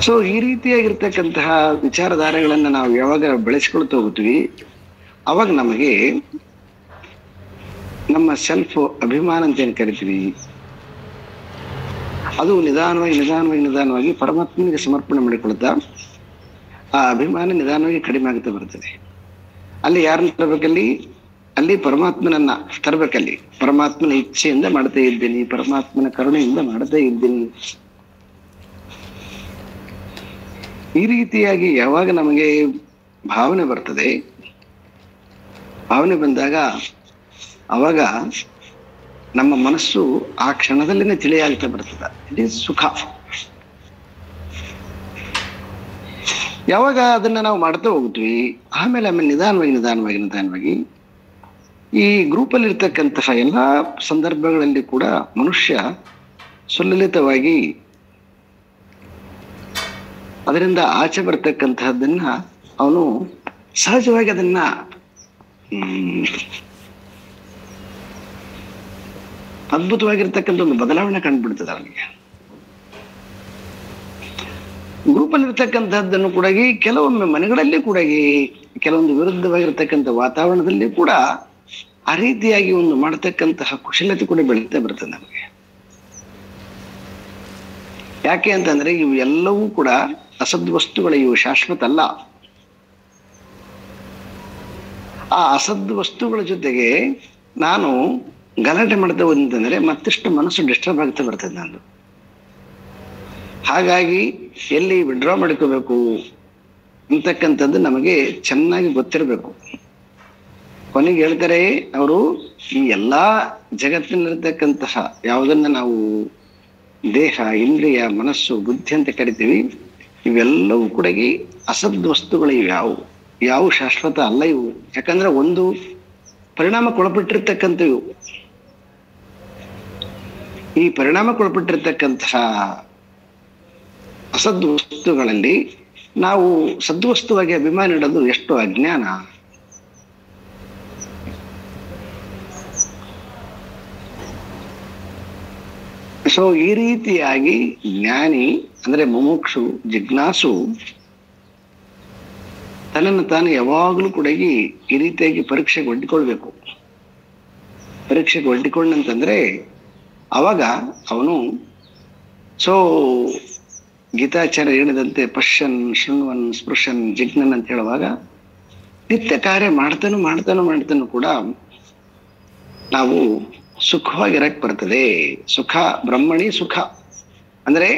ಸೊ ಈ ರೀತಿಯಾಗಿರ್ತಕ್ಕಂತಹ ವಿಚಾರಧಾರೆಗಳನ್ನ ನಾವು ಯಾವಾಗ ಬೆಳೆಸ್ಕೊಳ್ತಾ ಹೋಗ್ತೀವಿ, ಅವಾಗ ನಮಗೆ ನಮ್ಮ ಸೆಲ್ಫ್ ಅಭಿಮಾನ ಅಂತ ಏನ್ ಕರಿತೀವಿ, ಅದು ನಿಧಾನವಾಗಿ ಪರಮಾತ್ಮನಿಗೆ ಸಮರ್ಪಣೆ ಮಾಡಿಕೊಳ್ತಾ ಆ ಅಭಿಮಾನ ನಿಧಾನವಾಗಿ ಕಡಿಮೆ ಆಗ್ತಾ ಬರ್ತದೆ. ಅಲ್ಲಿ ಯಾರನ್ನ ತರಬೇಕಲ್ಲಿ? ಅಲ್ಲಿ ಪರಮಾತ್ಮನನ್ನ ತರಬೇಕಲ್ಲಿ. ಪರಮಾತ್ಮನ ಇಚ್ಛೆಯಿಂದ ಮಾಡ್ತಾ ಇದ್ದೀನಿ, ಪರಮಾತ್ಮನ ಕರುಣೆಯಿಂದ ಮಾಡ್ತಾ ಇದ್ದೀನಿ. ಈ ರೀತಿಯಾಗಿ ಯಾವಾಗ ನಮಗೆ ಭಾವನೆ ಬರ್ತದೆ, ಭಾವನೆ ಬಂದಾಗ ಅವಾಗ ನಮ್ಮ ಮನಸ್ಸು ಆ ಕ್ಷಣದಲ್ಲಿನೇ ತಿಳಿಯಾಗ್ತಾ ಬರ್ತದೆ. ಇಟ್ ಈಸ್ ಸುಖ. ಯಾವಾಗ ಅದನ್ನ ನಾವು ಮಾಡ್ತಾ ಹೋಗ್ತೀವಿ, ಆಮೇಲೆ ನಿಧಾನವಾಗಿ ಈ ಗ್ರೂಪಲ್ಲಿ ಇರ್ತಕ್ಕಂತಹ ಎಲ್ಲಾ ಸಂದರ್ಭಗಳಲ್ಲಿ ಕೂಡ ಮನುಷ್ಯ ಸುಲಲಿತವಾಗಿ ಅದರಿಂದ ಆಚೆ ಬರ್ತಕ್ಕಂತಹದ್ದನ್ನ ಅವನು ಸಹಜವಾಗಿ ಅದನ್ನ ಅದ್ಭುತವಾಗಿರ್ತಕ್ಕಂಥ ಒಂದು ಬದಲಾವಣೆ ಕಂಡುಬಿಡ್ತದೆ ಅವನಿಗೆ. ಗ್ರೂಪಲ್ಲಿ ಇರ್ತಕ್ಕಂಥದ್ದನ್ನು ಕೂಡ ಕೆಲವೊಮ್ಮೆ ಮನೆಗಳಲ್ಲಿ ಕೂಡ ಕೆಲವೊಂದು ವಿರುದ್ಧವಾಗಿರ್ತಕ್ಕಂಥ ವಾತಾವರಣದಲ್ಲಿ ಕೂಡ ಆ ರೀತಿಯಾಗಿ ಒಂದು ಮಾಡತಕ್ಕಂತಹ ಕುಶಲತೆ ಕೂಡ ಬೆಳೀತಾ ಬರ್ತದೆ ನಮಗೆ. ಯಾಕೆ ಅಂತಂದ್ರೆ ಇವು ಎಲ್ಲವೂ ಕೂಡ ಅಸದ್ವಸ್ತುಗಳು, ಇವು ಶಾಶ್ವತ ಅಲ್ಲ. ಆ ಅಸದ್ ವಸ್ತುಗಳ ಜೊತೆಗೆ ನಾನು ಗಲಾಟೆ ಮಾಡ್ತಾ ಹೋದಂತಂದ್ರೆ ಮತ್ತಿಷ್ಟು ಮನಸ್ಸು ಡಿಸ್ಟರ್ಬ್ ಆಗ್ತಾ ಬರ್ತದೆ ನಂದು. ಹಾಗಾಗಿ ಎಲ್ಲಿ ವಿಡ್ರಾ ಮಾಡ್ಕೋಬೇಕು ಅಂತಕ್ಕಂಥದ್ದು ನಮಗೆ ಚೆನ್ನಾಗಿ ಗೊತ್ತಿರಬೇಕು. ಕೊನೆಗೆ ಹೇಳ್ತಾರೆ ಅವರು, ಈ ಎಲ್ಲಾ ಜಗತ್ತಿನಲ್ಲಿರ್ತಕ್ಕಂತಹ ಯಾವುದನ್ನ ನಾವು ದೇಹ, ಇಂದ್ರಿಯ, ಮನಸ್ಸು, ಬುದ್ಧಿ ಅಂತ ಕರಿತೀವಿ, ಇವೆಲ್ಲವೂ ಕೂಡ ಅಸದ್ ವಸ್ತುಗಳು. ಯಾವ ಶಾಶ್ವತ ಅಲ್ಲ ಇವು. ಯಾಕಂದ್ರೆ ಒಂದು ಪರಿಣಾಮಕ್ಕೊಳಪಟ್ಟಿರ್ತಕ್ಕಂಥವು. ಈ ಪರಿಣಾಮಕ್ಕೊಳಪಟ್ಟಿರ್ತಕ್ಕಂತಹ ಅಸದ್ ವಸ್ತುಗಳಲ್ಲಿ ನಾವು ಸದ್ವಸ್ತುವಾಗಿ ಅಭಿಮಾನ ಇಡೋದು ಎಷ್ಟು ಅಜ್ಞಾನ. ಸೊ ಈ ರೀತಿಯಾಗಿ ಜ್ಞಾನಿ ಅಂದ್ರೆ ಮುಮುಕ್ಷು, ಜಿಜ್ಞಾಸು ತನ್ನನ್ನು ತಾನು ಯಾವಾಗಲೂ ಕೂಡ ಈ ರೀತಿಯಾಗಿ ಪರೀಕ್ಷೆಗೆ ಒಡ್ಡಿಕೊಳ್ಬೇಕು. ಪರೀಕ್ಷೆಗೆ ಒಡ್ಡಿಕೊಂಡಂತಂದ್ರೆ ಅವಾಗ ಅವನು ಗೀತಾಚಾರ್ಯ ಹೇಳಿದಂತೆ ಪಶ್ಯನ್, ಶೃಣ್ವನ್, ಸ್ಪೃಶನ್, ಜಿಜ್ಞನ್ ಅಂತ ಹೇಳುವಾಗ ನಿತ್ಯ ಕಾರ್ಯ ಮಾಡ್ತಾನು ಕೂಡ ನಾವು ಸುಖವಾಗಿರಕ್ ಬರ್ತದೆ. ಸುಖ ಬ್ರಹ್ಮಣಿ ಸುಖ ಅಂದ್ರೆ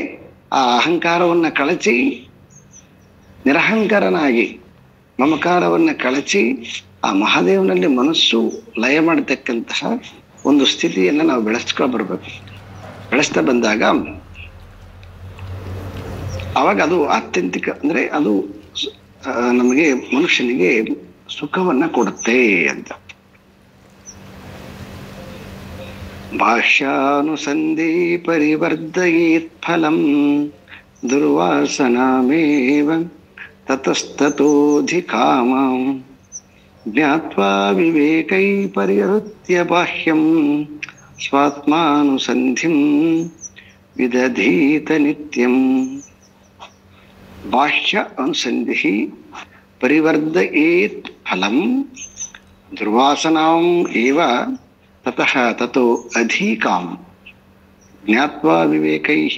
ಆ ಅಹಂಕಾರವನ್ನ ಕಳಚಿ ನಿರಹಂಕಾರನಾಗಿ, ಮಮಕಾರವನ್ನ ಕಳಚಿ ಆ ಮಹಾದೇವನಲ್ಲಿ ಮನಸ್ಸು ಲಯ ಮಾಡತಕ್ಕಂತಹ ಒಂದು ಸ್ಥಿತಿಯನ್ನ ನಾವು ಬರ್ಬೇಕು. ಬೆಳೆಸ್ತಾ ಬಂದಾಗ ಅವಾಗ ಅದು ಆತ್ಯಂತಿಕ ಅಂದ್ರೆ ಅದು ನಮಗೆ ಮನುಷ್ಯನಿಗೆ ಸುಖವನ್ನ ಕೊಡುತ್ತೆ ಅಂತ. ಭಾಷ್ಯಾನುಸಂಧಿ ಪರಿವರ್ಧಯೇತ್ ಫಲಂ ದುರ್ವಾಸನಾಮೇವ ತತಸ್ತತೋಧಿಕಾಮಂ ಜ್ಞಾತ್ವಾ ವಿವೇಕೈ ಪರಿಹೃತ್ಯ ಬಾಹ್ಯಂ ಸ್ವಾತ್ಮಾನುಸಂಧಿಂ ವಿದಧೀತ ನಿತ್ಯಂ. ಬಾಹ್ಯ ಅನುಸಂಧಿ ಪರಿವರ್ಧಯೇತ್ ಫಲಂ ದುರ್ವಾಸನಾಂ ಏವ ತತಃ ತತೋ ಅಧೀಕಾಂ ಜ್ಞಾತ್ವಾ ವಿವೇಕೈಃ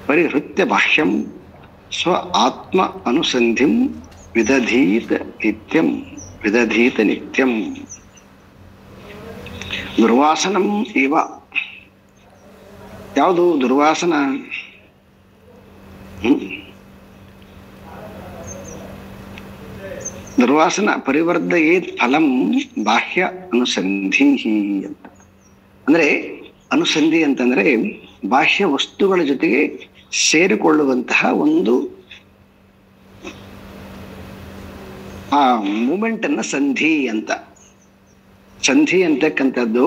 ಪರಿಹೃತ್ಯ ಬಾಹ್ಯಂ ಸ್ವ ಆತ್ಮ ಅನುಸಂಧಿಂ ವಿದಧೀತ ನಿತ್ಯಂ. ದುರ್ವಾಸನಂ ಇವ. ಯಾವುದು ದುರ್ವಾಸನ? ದುರ್ವಾಸನ ಪರಿವರ್ಧಯೇತ್ ಫಲಂ ಬಾಹ್ಯ ಅನುಸಂಧಿ ಅಂತ. ಅಂದ್ರೆ ಅನುಸಂಧಿ ಅಂತಂದ್ರೆ ಬಾಹ್ಯ ವಸ್ತುಗಳ ಜೊತೆಗೆ ಸೇರಿಕೊಳ್ಳುವಂತಹ ಒಂದು ಆ ಮೂಮೆಂಟ್ ಅನ್ನ ಸಂಧಿ ಅಂತ. ಸಂಧಿ ಅಂತಕ್ಕಂಥದ್ದು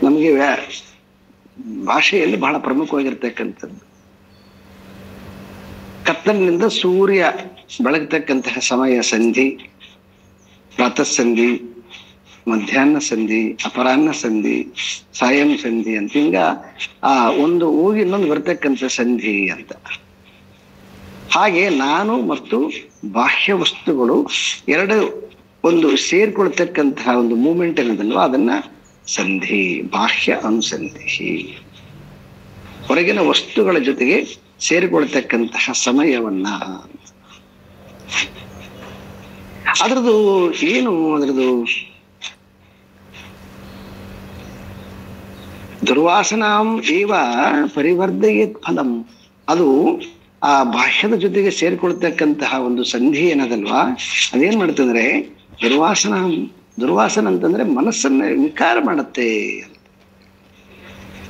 ನಮಗೆ ಭಾಷೆಯಲ್ಲಿ ಬಹಳ ಪ್ರಮುಖವಾಗಿರ್ತಕ್ಕಂಥದ್ದು. ಕತ್ತಲಿನಿಂದ ಸೂರ್ಯ ಬೆಳಗ್ತಕ್ಕಂತಹ ಸಮಯ ಸಂಧಿ, ಪ್ರಾತಃ ಸಂಧಿ, ಮಧ್ಯಾಹ್ನ ಸಂಧಿ, ಅಪರಾಹ್ನ ಸಂಧಿ, ಸಾಯಂ ಸಂಧಿ ಅಂತ ಹಿಂಗ ಆ ಒಂದು ಹೋಗಿ ಇನ್ನೊಂದು ಬರ್ತಕ್ಕಂಥ ಸಂಧಿ ಅಂತ. ಹಾಗೆ ನಾನು ಮತ್ತು ಬಾಹ್ಯ ವಸ್ತುಗಳು ಎರಡು ಒಂದು ಸೇರ್ಕೊಳ್ತಕ್ಕಂತಹ ಒಂದು ಮೂಮೆಂಟ್ ಏನದಲ್ವ ಅದನ್ನ ಸಂಧಿ, ಬಾಹ್ಯ ಅನುಸಂಧಿ. ಹೊರಗಿನ ವಸ್ತುಗಳ ಜೊತೆಗೆ ಸೇರಿಕೊಳ್ತಕ್ಕಂತಹ ಸಮಯವನ್ನ. ಅದ್ರದ್ದು ಏನು, ಅದ್ರದ್ದು ದುರ್ವಾಸನಾಂ ಏವ ಪರಿವರ್ಧಯೇತ್ ಫಲಂ. ಅದು ಆ ಬಾಹ್ಯದ ಜೊತೆಗೆ ಸೇರ್ಕೊಳ್ತಕ್ಕಂತಹ ಒಂದು ಸಂಧಿ ಏನದಲ್ವಾ ಅದೇನ್ ಮಾಡ್ತಂದ್ರೆ ದುರ್ವಾಸನ ಅಂತಂದ್ರೆ ಮನಸ್ಸನ್ನ ವಿಕಾರ ಮಾಡುತ್ತೆ,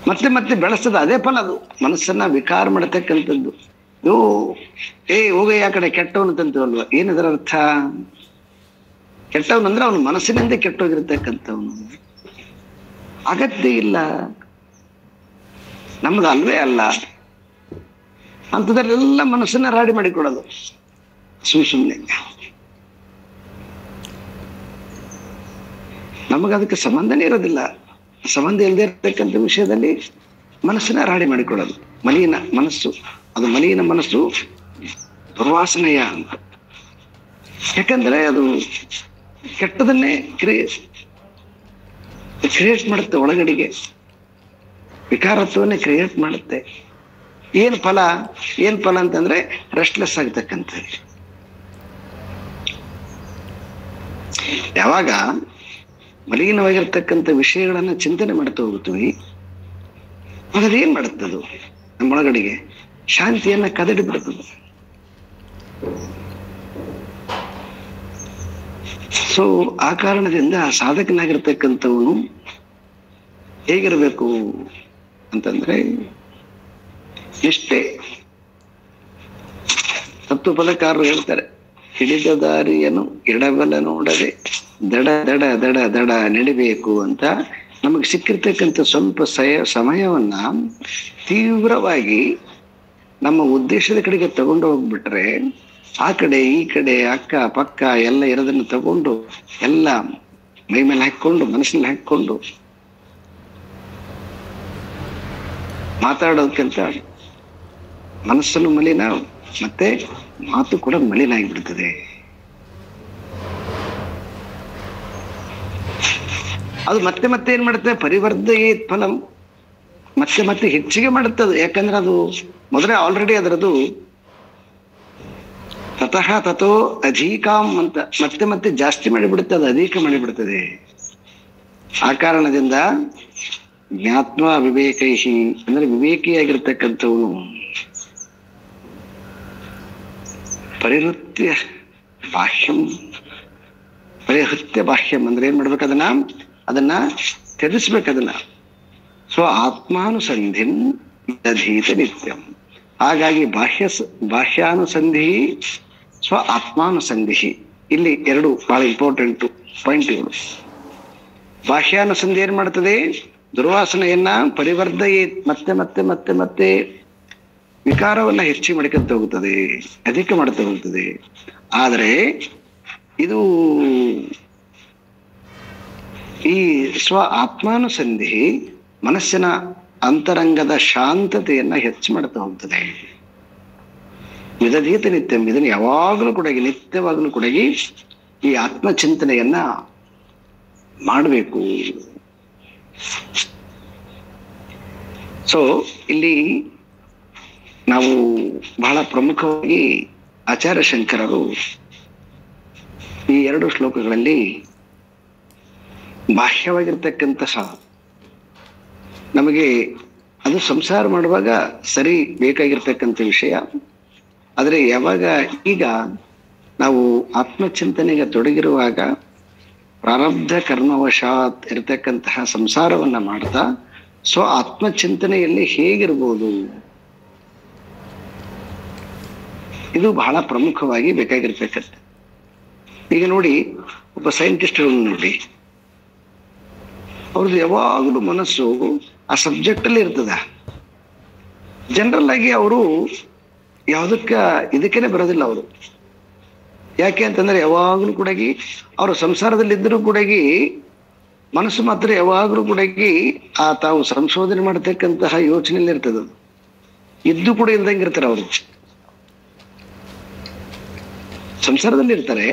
ಮತ್ತೆ ಮತ್ತೆ ಬೆಳೆಸ್ತದ. ಅದೇ ಫಲ ಅದು, ಮನಸ್ಸನ್ನ ವಿಕಾರ ಮಾಡತಕ್ಕಂಥದ್ದು. ಹೋಗ ಯಾ ಕಡೆ ಕೆಟ್ಟವನು ಅಂತಂತೀವಲ್ವ, ಏನದರ ಅರ್ಥ? ಕೆಟ್ಟವನು ಅಂದ್ರೆ ಅವನು ಮನಸ್ಸಿನಿಂದ ಕೆಟ್ಟೋಗಿರ್ತಕ್ಕಂಥವನು. ಅಗತ್ಯ ಇಲ್ಲ, ನಮ್ದು ಅಲ್ವೇ ಅಲ್ಲ ಅಂಥದ್ರಲ್ಲೆಲ್ಲ ಮನಸ್ಸನ್ನ ರಾಡಿ ಮಾಡಿಕೊಡೋದು ಸುಮ್ಮನೆ. ನಮಗದಕ್ಕೆ ಸಂಬಂಧನೇ ಇರೋದಿಲ್ಲ. ಸಂಬಂಧ ಇಲ್ಲದೆ ಇರತಕ್ಕಂಥ ವಿಷಯದಲ್ಲಿ ಮನಸ್ಸನ್ನ ರಾಡಿ ಮಾಡಿಕೊಳ್ಳೋದು. ಮಲಿನ ಮನಸ್ಸು, ಅದು ಮಲಿನ ಮನಸ್ಸು ದುರ್ವಾಸನೆಯ ಅಂತ. ಯಾಕಂದ್ರೆ ಅದು ಕೆಟ್ಟದನ್ನೇ ಕ್ರಿಯೇಟ್ ಮಾಡುತ್ತೆ, ಒಳಗಡೆಗೆ ವಿಕಾರತ್ವನ್ನೇ ಕ್ರಿಯೇಟ್ ಮಾಡುತ್ತೆ. ಏನ್ ಫಲ ಅಂತಂದ್ರೆ ರೆಸ್ಟ್ಲೆಸ್ ಆಗ್ತಕ್ಕಂಥದ್ದು. ಯಾವಾಗ ಮಲಿನವಾಗಿರ್ತಕ್ಕಂಥ ವಿಷಯಗಳನ್ನ ಚಿಂತನೆ ಮಾಡ್ತಾ ಹೋಗ್ತೀವಿ, ಅದೇನ್ ಮಾಡುತ್ತದು ನಮ್ಮೊಳಗಡೆಗೆ ಶಾಂತಿಯನ್ನ ಕದಡಿ ಬಿಡುತ್ತದೆ. ಸೊ ಆ ಕಾರಣದಿಂದ ಸಾಧಕನಾಗಿರ್ತಕ್ಕಂಥವನು ಹೇಗಿರ್ಬೇಕು ಅಂತಂದ್ರೆ ನಿಷ್ಠೆ. ತತ್ವಪದಕಾರರು ಹೇಳ್ತಾರೆ, ಹಿಡಿದ ದಾರಿಯನ್ನು ಎಡಬಲ ನೋಡದೆ ದಡ ದಡ ದಡ ದಡ ನಡಿಬೇಕು ಅಂತ. ನಮಗೆ ಸಿಕ್ಕಿರ್ತಕ್ಕಂಥ ಸ್ವಲ್ಪ ಸಮಯವನ್ನ ತೀವ್ರವಾಗಿ ನಮ್ಮ ಉದ್ದೇಶದ ಕಡೆಗೆ ತಗೊಂಡು ಹೋಗ್ಬಿಟ್ರೆ, ಆ ಕಡೆ ಈ ಕಡೆ ಅಕ್ಕ ಪಕ್ಕ ಎಲ್ಲ ಇರೋದನ್ನು ತಗೊಂಡು ಎಲ್ಲ ಮೈ ಮೇಲೆ ಹಾಕೊಂಡು ಮನಸ್ಸಿನಲ್ಲಿ ಹಾಕೊಂಡು ಮಾತಾಡೋದಕ್ಕಿಂತ ಮನಸ್ಸನ್ನು ಮಲಿನ, ಮತ್ತೆ ಮಾತು ಕೂಡ ಮಲಿನ ಆಗಿಬಿಡ್ತದೆ. ಅದು ಮತ್ತೆ ಮತ್ತೆ ಏನ್ ಮಾಡುತ್ತೆ, ಪರಿವರ್ಧಯೇತ್ ಫಲಂ, ಮತ್ತೆ ಮತ್ತೆ ಹೆಚ್ಚಿಗೆ ಮಾಡುತ್ತದೆ. ಯಾಕಂದ್ರೆ ಅದು ಮೊದಲೇ ಆಲ್ರೆಡಿ ಅದರದು ತತಃ ತಥೋ ಅಧೀಕಾಂ ಅಂತ ಮತ್ತೆ ಮತ್ತೆ ಜಾಸ್ತಿ ಮಾಡಿಬಿಡುತ್ತೆ, ಅದು ಅಧಿಕ ಮಾಡಿಬಿಡ್ತದೆ. ಆ ಕಾರಣದಿಂದ ಜ್ಞಾತ್ವ ವಿವೇಕೈಹಿ ಅಂದ್ರೆ ವಿವೇಕಿಯಾಗಿರ್ತಕ್ಕಂಥವನು ಪರಿಹೃತ್ಯ ಬಾಹ್ಯಂ ಅಂದ್ರೆ ಏನ್ ಮಾಡ್ಬೇಕು, ಅದನ್ನ ತ್ಯಜಿಸ್ಬೇಕು. ಅದನ್ನ ಆತ್ಮಾನುಸಂಧಿನ್ ದಧೀತ ನಿತ್ಯಂ. ಹಾಗಾಗಿ ಬಾಹ್ಯಾನುಸಂಧಿ ಆತ್ಮಾನುಸಂಧಿ, ಇಲ್ಲಿ ಎರಡು ಬಹಳ ಇಂಪಾರ್ಟೆಂಟ್ ಪಾಯಿಂಟ್ಗಳು. ಬಾಹ್ಯಾನುಸಂಧಿ ಏನ್ ಮಾಡ್ತದೆ, ದುರ್ವಾಸನೆಯನ್ನ ಪರಿವರ್ಧಯೇ ಮತ್ತೆ ಮತ್ತೆ ಮತ್ತೆ ಮತ್ತೆ ವಿಕಾರವನ್ನ ಹೆಚ್ಚಿ ಮಾಡಿಕೊಂತ ಹೋಗುತ್ತದೆ, ಅಧಿಕ ಮಾಡ್ತಾ ಹೋಗ್ತದೆ. ಆದರೆ ಇದು ಈ ಆತ್ಮಾನುಸಂಧಿ ಮನಸ್ಸಿನ ಅಂತರಂಗದ ಶಾಂತತೆಯನ್ನ ಹೆಚ್ಚು ಮಾಡ್ತಾ ಹೋಗ್ತದೆ. ವಿದಧೀತ ನಿತ್ಯಂ, ಇದನ್ನು ಯಾವಾಗಲೂ ಕೂಡ ನಿತ್ಯವಾಗಲೂ ಕೂಡ ಈ ಆತ್ಮಚಿಂತನೆಯನ್ನ ಮಾಡಬೇಕು. ಸೊ ಇಲ್ಲಿ ನಾವು ಬಹಳ ಪ್ರಮುಖವಾಗಿ ಆಚಾರ್ಯ ಶಂಕರರು ಈ ಎರಡು ಶ್ಲೋಕಗಳಲ್ಲಿ ಬಾಹ್ಯವಾಗಿರ್ತಕ್ಕಂತಹ ನಮಗೆ ಅದು ಸಂಸಾರ ಮಾಡುವಾಗ ಸರಿ ಬೇಕಾಗಿರ್ತಕ್ಕಂಥ ವಿಷಯ. ಆದರೆ ಯಾವಾಗ ಈಗ ನಾವು ಆತ್ಮಚಿಂತನೆಗೆ ತೊಡಗಿರುವಾಗ ಪ್ರಾರಬ್ಧ ಕರ್ಮವಶಾತ್ ಇರತಕ್ಕಂತಹ ಸಂಸಾರವನ್ನ ಮಾಡ್ತಾ ಸೊ ಆತ್ಮಚಿಂತನೆಯಲ್ಲಿ ಹೇಗಿರ್ಬೋದು, ಇದು ಬಹಳ ಪ್ರಮುಖವಾಗಿ ಬೇಕಾಗಿರ್ತಕ್ಕಂಥ. ಈಗ ನೋಡಿ, ಒಬ್ಬ ಸೈಂಟಿಸ್ಟ್ ನೋಡಿ, ಅವ್ರದ್ದು ಯಾವಾಗಲೂ ಮನಸ್ಸು ಆ ಸಬ್ಜೆಕ್ಟ್ ಅಲ್ಲಿ ಇರ್ತದ. ಜನರಲ್ ಆಗಿ ಅವರು ಇದಕ್ಕೇನೆ ಬರೋದಿಲ್ಲ ಅವರು. ಯಾಕೆ ಅಂತಂದ್ರೆ ಯಾವಾಗಲೂ ಕೂಡ ಅವರು ಸಂಸಾರದಲ್ಲಿ ಇದ್ದರೂ ಕೂಡ ಮನಸ್ಸು ಮಾತ್ರ ಯಾವಾಗಲೂ ಕೂಡ ಆ ತಾವು ಸಂಶೋಧನೆ ಮಾಡತಕ್ಕಂತಹ ಯೋಚನೆಯಲ್ಲಿ ಇರ್ತದ. ಇದ್ದು ಕೂಡ ಇಲ್ದಂಗೆ ಇರ್ತಾರೆ ಅವರು. ಸಂಸಾರದಲ್ಲಿ ಇರ್ತಾರೆ,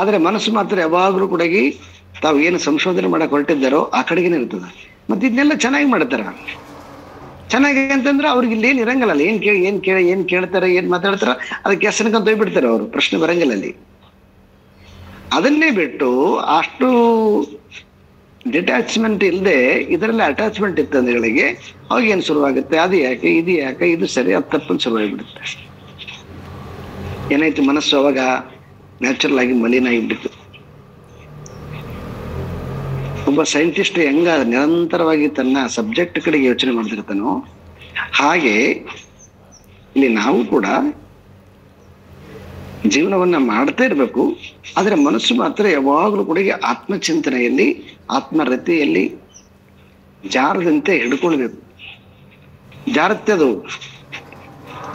ಆದ್ರೆ ಮನಸ್ಸು ಮಾತ್ರ ಯಾವಾಗಲೂ ಕೂಡ ತಾವು ಏನು ಸಂಶೋಧನೆ ಮಾಡಕ್ ಹೊರಟಿದ್ದಾರೋ ಆ ಕಡೆಗೇನೆ ಇರ್ತದ. ಮತ್ತೆ ಇದನ್ನೆಲ್ಲ ಚೆನ್ನಾಗಿ ಮಾಡ್ತಾರ. ಚೆನ್ನಾಗಿ ಅಂತಂದ್ರೆ ಅವ್ರಿಗೆ ಇಲ್ಲಿ ಏನ್ ಇರಂಗಲ್ಲ, ಏನ್ ಕೇಳ್ತಾರೆ, ಏನ್ ಮಾತಾಡ್ತಾರ, ಅದಕ್ಕೆ ಹೆಸರಿಗಂತ ಹೋಗ್ಬಿಡ್ತಾರೆ ಅವರು. ಪ್ರಶ್ನೆ ಬರಂಗಿಲ್ಲ ಅಲ್ಲಿ. ಅದನ್ನೇ ಬಿಟ್ಟು ಅಷ್ಟು ಡಿಟ್ಯಾಚ್ಮೆಂಟ್ ಇಲ್ಲದೆ ಇದರಲ್ಲಿ ಅಟ್ಯಾಚ್ಮೆಂಟ್ ಇತ್ತಂದ್ಗಳಿಗೆ ಅವಾಗ ಏನ್ ಶುರುವಾಗುತ್ತೆ, ಅದು ಯಾಕೆ, ಇದು ಯಾಕೆ, ಇದು ಸರಿ, ಅದು ತಪ್ಪನ್ನು ಶುರುವಾಗಿಬಿಡುತ್ತೆ. ಏನಾಯ್ತು, ಮನಸ್ಸು ಅವಾಗ ನ್ಯಾಚುರಲ್ ಆಗಿ ಮಲಿನ ಆಗಿಬಿಡ್ತು. ಒಬ್ಬ ಸೈಂಟಿಸ್ಟ್ ಹೆಂಗ ನಿರಂತರವಾಗಿ ತನ್ನ ಸಬ್ಜೆಕ್ಟ್ ಕಡೆಗೆ ಯೋಚನೆ ಮಾಡ್ತಿರ್ತಾನೋ ಹಾಗೆ ಇಲ್ಲಿ ನಾವು ಕೂಡ ಜೀವನವನ್ನ ಮಾಡ್ತಾ ಇರ್ಬೇಕು. ಆದ್ರೆ ಮನಸ್ಸು ಮಾತ್ರ ಯಾವಾಗಲೂ ಕೂಡ ಆತ್ಮಚಿಂತನೆಯಲ್ಲಿ, ಆತ್ಮರತಿಯಲ್ಲಿ ಜಾರದಂತೆ ಹಿಡ್ಕೊಳ್ಬೇಕು. ಜಾರತ್ತೆ ಅದು,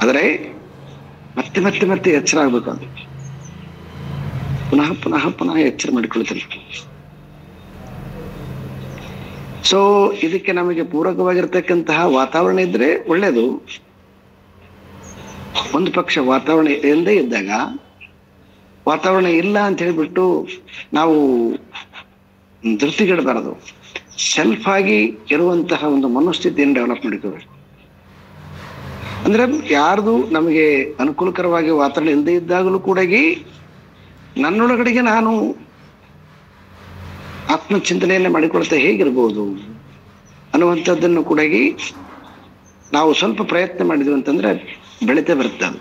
ಆದ್ರೆ ಮತ್ತೆ ಮತ್ತೆ ಮತ್ತೆ ಎಚ್ಚರ ಆಗ್ಬೇಕು. ಅದು ಪುನಃ ಪುನಃ ಪುನಃ ಎಚ್ಚರ ಮಾಡಿಕೊಳ್ತಾರೆ. ಸೊ ಇದಕ್ಕೆ ನಮಗೆ ಪೂರಕವಾಗಿರ್ತಕ್ಕಂತಹ ವಾತಾವರಣ ಇದ್ರೆ ಒಳ್ಳೇದು. ಒಂದು ಪಕ್ಷ ವಾತಾವರಣ ಇಲ್ಲದೆ ಇದ್ದಾಗ, ವಾತಾವರಣ ಇಲ್ಲ ಅಂತ ಹೇಳ್ಬಿಟ್ಟು ನಾವು ಧೃತಿಗೆಡಬಾರದು. ಸೆಲ್ಫ್ ಆಗಿ ಇರುವಂತಹ ಒಂದು ಮನೋಸ್ಥಿತಿಯನ್ನು ಡೆವಲಪ್ ಮಾಡಿಕೋಬೇಕು. ಅಂದ್ರೆ ಯಾರ್ದು ನಮಗೆ ಅನುಕೂಲಕರವಾಗಿ ವಾತಾವರಣ ಇಲ್ಲದೆ ಇದ್ದಾಗಲೂ ಕೂಡ ನನ್ನೊಳಗಡೆಗೆ ನಾನು ಆತ್ಮಚಿಂತನೆಯನ್ನ ಮಾಡಿಕೊಳ್ತಾ ಹೇಗಿರ್ಬೋದು ಅನ್ನುವಂಥದ್ದನ್ನು ಕೂಡ ನಾವು ಸ್ವಲ್ಪ ಪ್ರಯತ್ನ ಮಾಡಿದ್ವಿ ಅಂತಂದ್ರೆ ಬೆಳಿತಾ ಬರುತ್ತೆ. ಅದು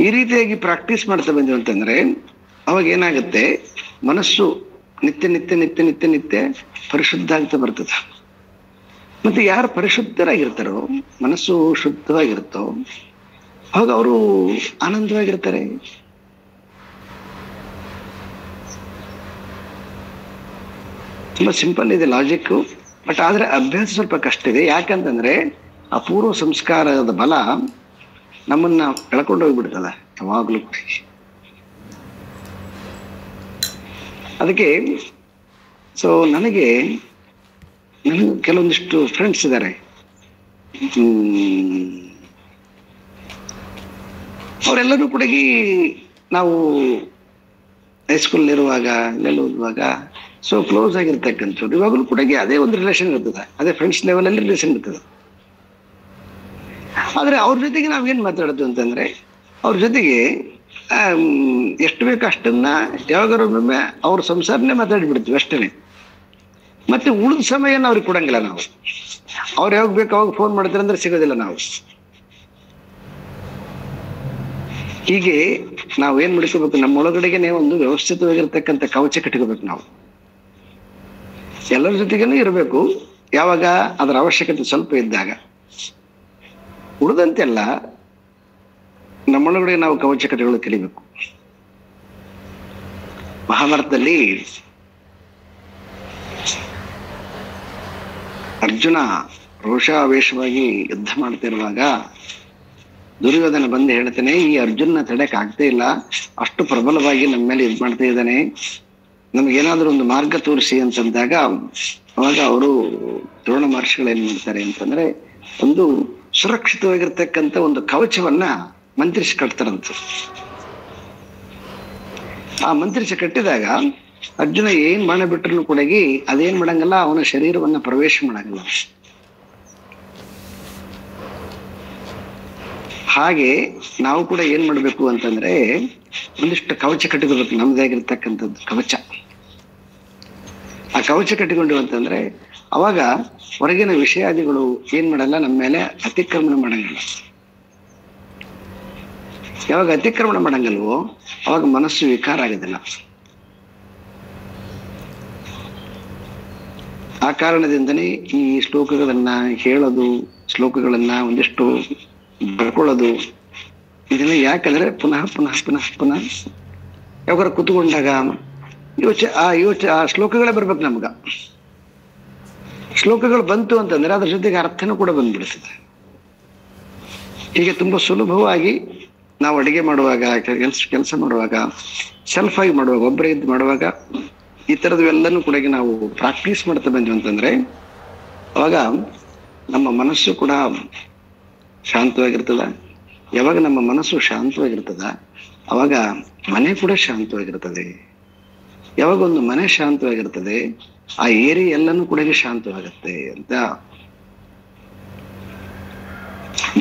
ಈ ರೀತಿಯಾಗಿ ಪ್ರಾಕ್ಟೀಸ್ ಮಾಡ್ತಾ ಬಂದ್ವಿ ಅಂತಂದ್ರೆ ಅವಾಗ ಏನಾಗುತ್ತೆ, ಮನಸ್ಸು ನಿತ್ಯ ನಿತ್ಯ ನಿತ್ಯ ನಿತ್ಯ ನಿತ್ಯ ಪರಿಶುದ್ಧ ಆಗ್ತಾ ಬರ್ತದೆ. ಮತ್ತೆ ಯಾರು ಪರಿಶುದ್ಧರಾಗಿರ್ತಾರೋ, ಮನಸ್ಸು ಶುದ್ಧವಾಗಿರುತ್ತೋ, ಅವಾಗ ಅವರು ಆನಂದವಾಗಿರ್ತಾರೆ. ತುಂಬಾ ಸಿಂಪಲ್ ಇದೆ ಲಾಜಿಕ್, ಬಟ್ ಆದ್ರೆ ಅಭ್ಯಾಸ ಸ್ವಲ್ಪ ಕಷ್ಟ ಇದೆ. ಯಾಕಂತಂದ್ರೆ ಅಪೂರ್ವ ಸಂಸ್ಕಾರದ ಬಲ ನಮ್ಮನ್ನ ಎಳ್ಕೊಂಡು ಹೋಗ್ಬಿಡ್ತದ ಯಾವಾಗ್ಲೂ. ಅದಕ್ಕೆ ಸೊ ನನಗೆ ಕೆಲವೊಂದಿಷ್ಟು ಫ್ರೆಂಡ್ಸ್ ಇದ್ದಾರೆ. ಅವರೆಲ್ಲರೂ ಕೂಡ ನಾವು ಹೈಸ್ಕೂಲ್ ಇರುವಾಗ, ಇಲ್ಲೆಲ್ಲ ಓದುವಾಗ ಸೊ ಕ್ಲೋಸ್ ಆಗಿರ್ತಕ್ಕಂಥವ್ರು. ಇವಾಗಲೂ ಕೂಡ ಅದೇ ಒಂದು ರಿಲೇಷನ್ ಇರ್ತದೆ, ಅದೇ ಫ್ರೆಂಡ್ಸ್ ಲೆವೆಲ್ ಅಲ್ಲಿ ರಿಲೇಷನ್ ಇರ್ತದೆ. ಆದ್ರೆ ಅವ್ರ ಜೊತೆಗೆ ನಾವೇನ್ ಮಾತಾಡೋದು ಅಂತಂದ್ರೆ, ಅವ್ರ ಜೊತೆಗೆ ಎಷ್ಟು ಬೇಕು ಅಷ್ಟನ್ನ ಯಾವಾಗೊಮ್ಮೆ ಅವ್ರ ಸಂಸಾರನೇ ಮಾತಾಡ್ಬಿಡ್ತೀವಿ ಅಷ್ಟೇ. ಮತ್ತೆ ಉಳಿದ ಸಮಯನ ಅವ್ರಿಗೆ ಕೊಡಂಗಿಲ್ಲ ನಾವು. ಅವ್ರು ಯಾವಾಗ ಬೇಕು ಅವಾಗ ಫೋನ್ ಮಾಡ್ತಾರೆ ಅಂದ್ರೆ ಸಿಗೋದಿಲ್ಲ ನಾವು. ಹೀಗೆ ನಾವು ಏನ್ ಮಾಡ್ಕೋಬೇಕು, ನಮ್ಮ ಒಳಗಡೆಗೆ ಒಂದು ವ್ಯವಸ್ಥಿತವಾಗಿರ್ತಕ್ಕಂಥ ಕವಚ ಕಟ್ಕೋಬೇಕು. ನಾವು ಎಲ್ಲರ ಜೊತೆಗೇನು ಇರಬೇಕು, ಯಾವಾಗ ಅದರ ಅವಶ್ಯಕತೆ ಸ್ವಲ್ಪ ಇದ್ದಾಗ. ಉಳಿದಂತೆಲ್ಲ ನಮ್ಮೊಳಗಡೆ ನಾವು ಕವಚ ಕಟ್ಟಿಗಳು ಕಲಿಬೇಕು. ಮಹಾಭಾರತದಲ್ಲಿ ಅರ್ಜುನ ರೋಷಾವೇಶವಾಗಿ ಯುದ್ಧ ಮಾಡ್ತಿರುವಾಗ ದುರ್ಯೋಧನ ಬಂದು ಹೇಳ್ತಾನೆ, ಈ ಅರ್ಜುನ ತಡೆಕ್ ಆಗ್ತಾ ಇಲ್ಲ, ಅಷ್ಟು ಪ್ರಬಲವಾಗಿ ನಮ್ಮ ಮೇಲೆ ಇದ್ ಮಾಡ್ತಾ ಇದ್ದಾನೆ, ನಮ್ಗೇನಾದ್ರೂ ಒಂದು ಮಾರ್ಗ ತೋರಿಸಿ ಅಂತಂದಾಗ ಅವಾಗ ಅವರು ದ್ರೋಣ ಮಹರ್ಷಿಗಳು ಏನ್ ಮಾಡ್ತಾರೆ ಅಂತಂದ್ರೆ, ಒಂದು ಸುರಕ್ಷಿತವಾಗಿರ್ತಕ್ಕಂಥ ಒಂದು ಕವಚವನ್ನ ಮಂತ್ರಿಸಿ ಕಟ್ತಾರಂತ. ಆ ಮಂತ್ರಿಸಿ ಕಟ್ಟಿದಾಗ ಅರ್ಜುನ ಏನ್ ಬಾಣ ಬಿಟ್ರು ಕೂಡ ಅದೇನ್ ಮಾಡಂಗಲ್ಲ, ಅವನ ಶರೀರವನ್ನ ಪ್ರವೇಶ ಮಾಡಂಗಿಲ್ಲ. ಹಾಗೆ ನಾವು ಕೂಡ ಏನ್ ಮಾಡ್ಬೇಕು ಅಂತಂದ್ರೆ, ಒಂದಿಷ್ಟು ಕವಚ ಕಟ್ಟಿಕೋಬೇಕು, ನಮ್ದೇ ಆಗಿರ್ತಕ್ಕಂಥದ್ದು ಕವಚ. ಆ ಕವಚ ಕಟ್ಟಿಕೊಂಡು ಅಂತಂದ್ರೆ ಅವಾಗ ಹೊರಗಿನ ವಿಷಯಾದಿಗಳು ಏನ್ ಮಾಡಲ್ಲ, ನಮ್ಮ ಮೇಲೆ ಅತಿಕ್ರಮಣ ಮಾಡಂಗಿಲ್ಲ. ಯಾವಾಗ ಅತಿಕ್ರಮಣ ಮಾಡಂಗಲ್ವೋ ಅವಾಗ ಮನಸ್ಸು ವಿಕಾರ ಆಗೋದಿಲ್ಲ. ಆ ಕಾರಣದಿಂದನೇ ಈ ಶ್ಲೋಕಗಳನ್ನ ಹೇಳೋದು, ಶ್ಲೋಕಗಳನ್ನ ಒಂದಿಷ್ಟು ಬರ್ಕೊಳ್ಳೋದು, ಇದನ್ನ ಯಾಕಂದ್ರೆ ಪುನಃ ಪುನಃ ಪುನಃ ಪುನಃ ಯಾವಾಗ ಕೂತ್ಕೊಂಡಾಗ ಆ ಶ್ಲೋಕಗಳೇ ಬರ್ಬೇಕು ನಮ್ಗ. ಶ್ಲೋಕಗಳು ಬಂತು ಅಂತಂದ್ರೆ ಅದ್ರ ಜೊತೆಗೆ ಅರ್ಥನೂ ಕೂಡ ಬಂದ್ಬಿಡ್ತದೆ. ಹೀಗೆ ತುಂಬಾ ಸುಲಭವಾಗಿ ನಾವು ಅಡಿಗೆ ಮಾಡುವಾಗ, ಕೆಲಸ ಮಾಡುವಾಗ, ಸೆಲ್ಫ್ ಆಗಿ ಮಾಡುವಾಗ, ಒಬ್ಬರೇ ಇದ್ದು ಮಾಡುವಾಗ ಈ ತರದವೆಲ್ಲನೂ ಕೂಡ ನಾವು ಪ್ರಾಕ್ಟೀಸ್ ಮಾಡ್ತಾ ಬಂದ್ವಿ ಅಂತಂದ್ರೆ ಅವಾಗ ನಮ್ಮ ಮನಸ್ಸು ಕೂಡ ಶಾಂತವಾಗಿರ್ತದ. ಯಾವಾಗ ನಮ್ಮ ಮನಸ್ಸು ಶಾಂತವಾಗಿರ್ತದ ಅವಾಗ ಮನೆ ಕೂಡ ಶಾಂತವಾಗಿರ್ತದೆ. ಯಾವಾಗ ಒಂದು ಮನೆ ಶಾಂತವಾಗಿರ್ತದೆ ಆ ಏರಿಯಾ ಎಲ್ಲನೂ ಕೂಡ ಶಾಂತವಾಗತ್ತೆ ಅಂತ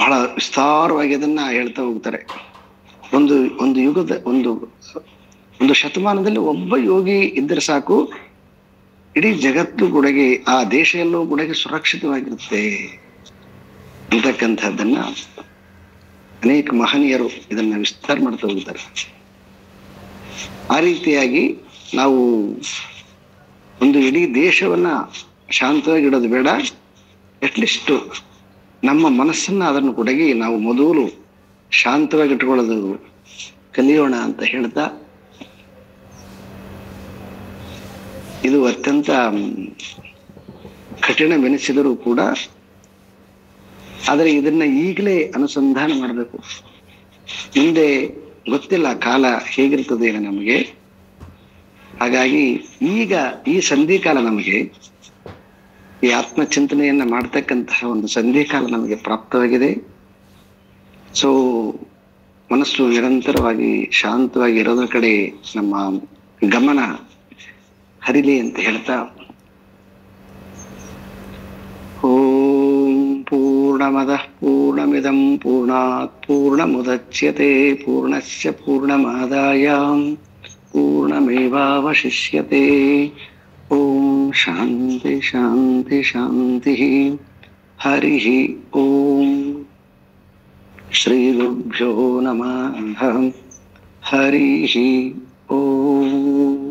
ಬಹಳ ವಿಸ್ತಾರವಾಗಿ ಅದನ್ನ ಹೇಳ್ತಾ ಹೋಗ್ತಾರೆ. ಒಂದು ಯುಗದ ಒಂದು ಶತಮಾನದಲ್ಲಿ ಒಬ್ಬ ಯೋಗಿ ಇದ್ದರೆ ಸಾಕು, ಇಡೀ ಜಗತ್ತು ಕೂಡಗೆ, ಆ ದೇಶ ಎಲ್ಲೂ ಕೂಡಗೆ ಸುರಕ್ಷಿತವಾಗಿರುತ್ತೆ ಅಂತಕ್ಕಂಥದ್ದನ್ನ ಅನೇಕ ಮಹನೀಯರು ಇದನ್ನ ವಿಸ್ತಾರ ಮಾಡ್ತಾ ಹೋಗ್ತಾರೆ. ಆ ರೀತಿಯಾಗಿ ನಾವು ಒಂದು ಇಡೀ ದೇಶವನ್ನ ಶಾಂತವಾಗಿ ಇಡೋದು ಬೇಡ, ಅಟ್ಲೀಸ್ಟ್ ನಮ್ಮ ಮನಸ್ಸನ್ನ ಅದನ್ನು ಕೂಡಗಿ ನಾವು ಮೊದಲು ಶಾಂತವಾಗಿ ಇಟ್ಕೊಳ್ಳೋದು ಕಲಿಯೋಣ ಅಂತ ಹೇಳ್ತಾ, ಇದು ಅತ್ಯಂತ ಕಠಿಣವೆನಿಸಿದರೂ ಕೂಡ ಆದರೆ ಇದನ್ನ ಈಗಲೇ ಅನುಸಂಧಾನ ಮಾಡಬೇಕು. ಮುಂದೆ ಗೊತ್ತಿಲ್ಲ ಕಾಲ ಹೇಗಿರ್ತದೆ ಏನೋ ನಮಗೆ. ಹಾಗಾಗಿ ಈಗ ಈ ಸಂಧಿಕಾಲ ನಮಗೆ, ಈ ಆತ್ಮಚಿಂತನೆಯನ್ನ ಮಾಡ್ತಕ್ಕಂತಹ ಒಂದು ಸಂಧಿಕಾಲ ನಮಗೆ ಪ್ರಾಪ್ತವಾಗಿದೆ. ಸೊ ಮನಸ್ಸು ನಿರಂತರವಾಗಿ ಶಾಂತವಾಗಿ ಇರೋದ್ರ ಕಡೆ ನಮ್ಮ ಗಮನ ಹರಿಲಿ ಅಂತ ಹೇಳ್ತಾ, ಓಂ ಪೂರ್ಣಮದಃ ಪೂರ್ಣಮಿದಂ ಪೂರ್ಣಾತ್ ಪೂರ್ಣಮುದಚ್ಯತೆ ಪೂರ್ಣಸ್ಯ ಪೂರ್ಣಮಾದಾಯ ಪೂರ್ಣಮೇವಾವಶಿಷ್ಯತೆ. ಓಂ ಶಾಂತಿ ಶಾಂತಿ ಶಾಂತಿ. ಹರಿ ಓಂ. ಶ್ರೀ ಗುರುಭ್ಯೋ ನಮಃ. ಹರಿ ಓಂ.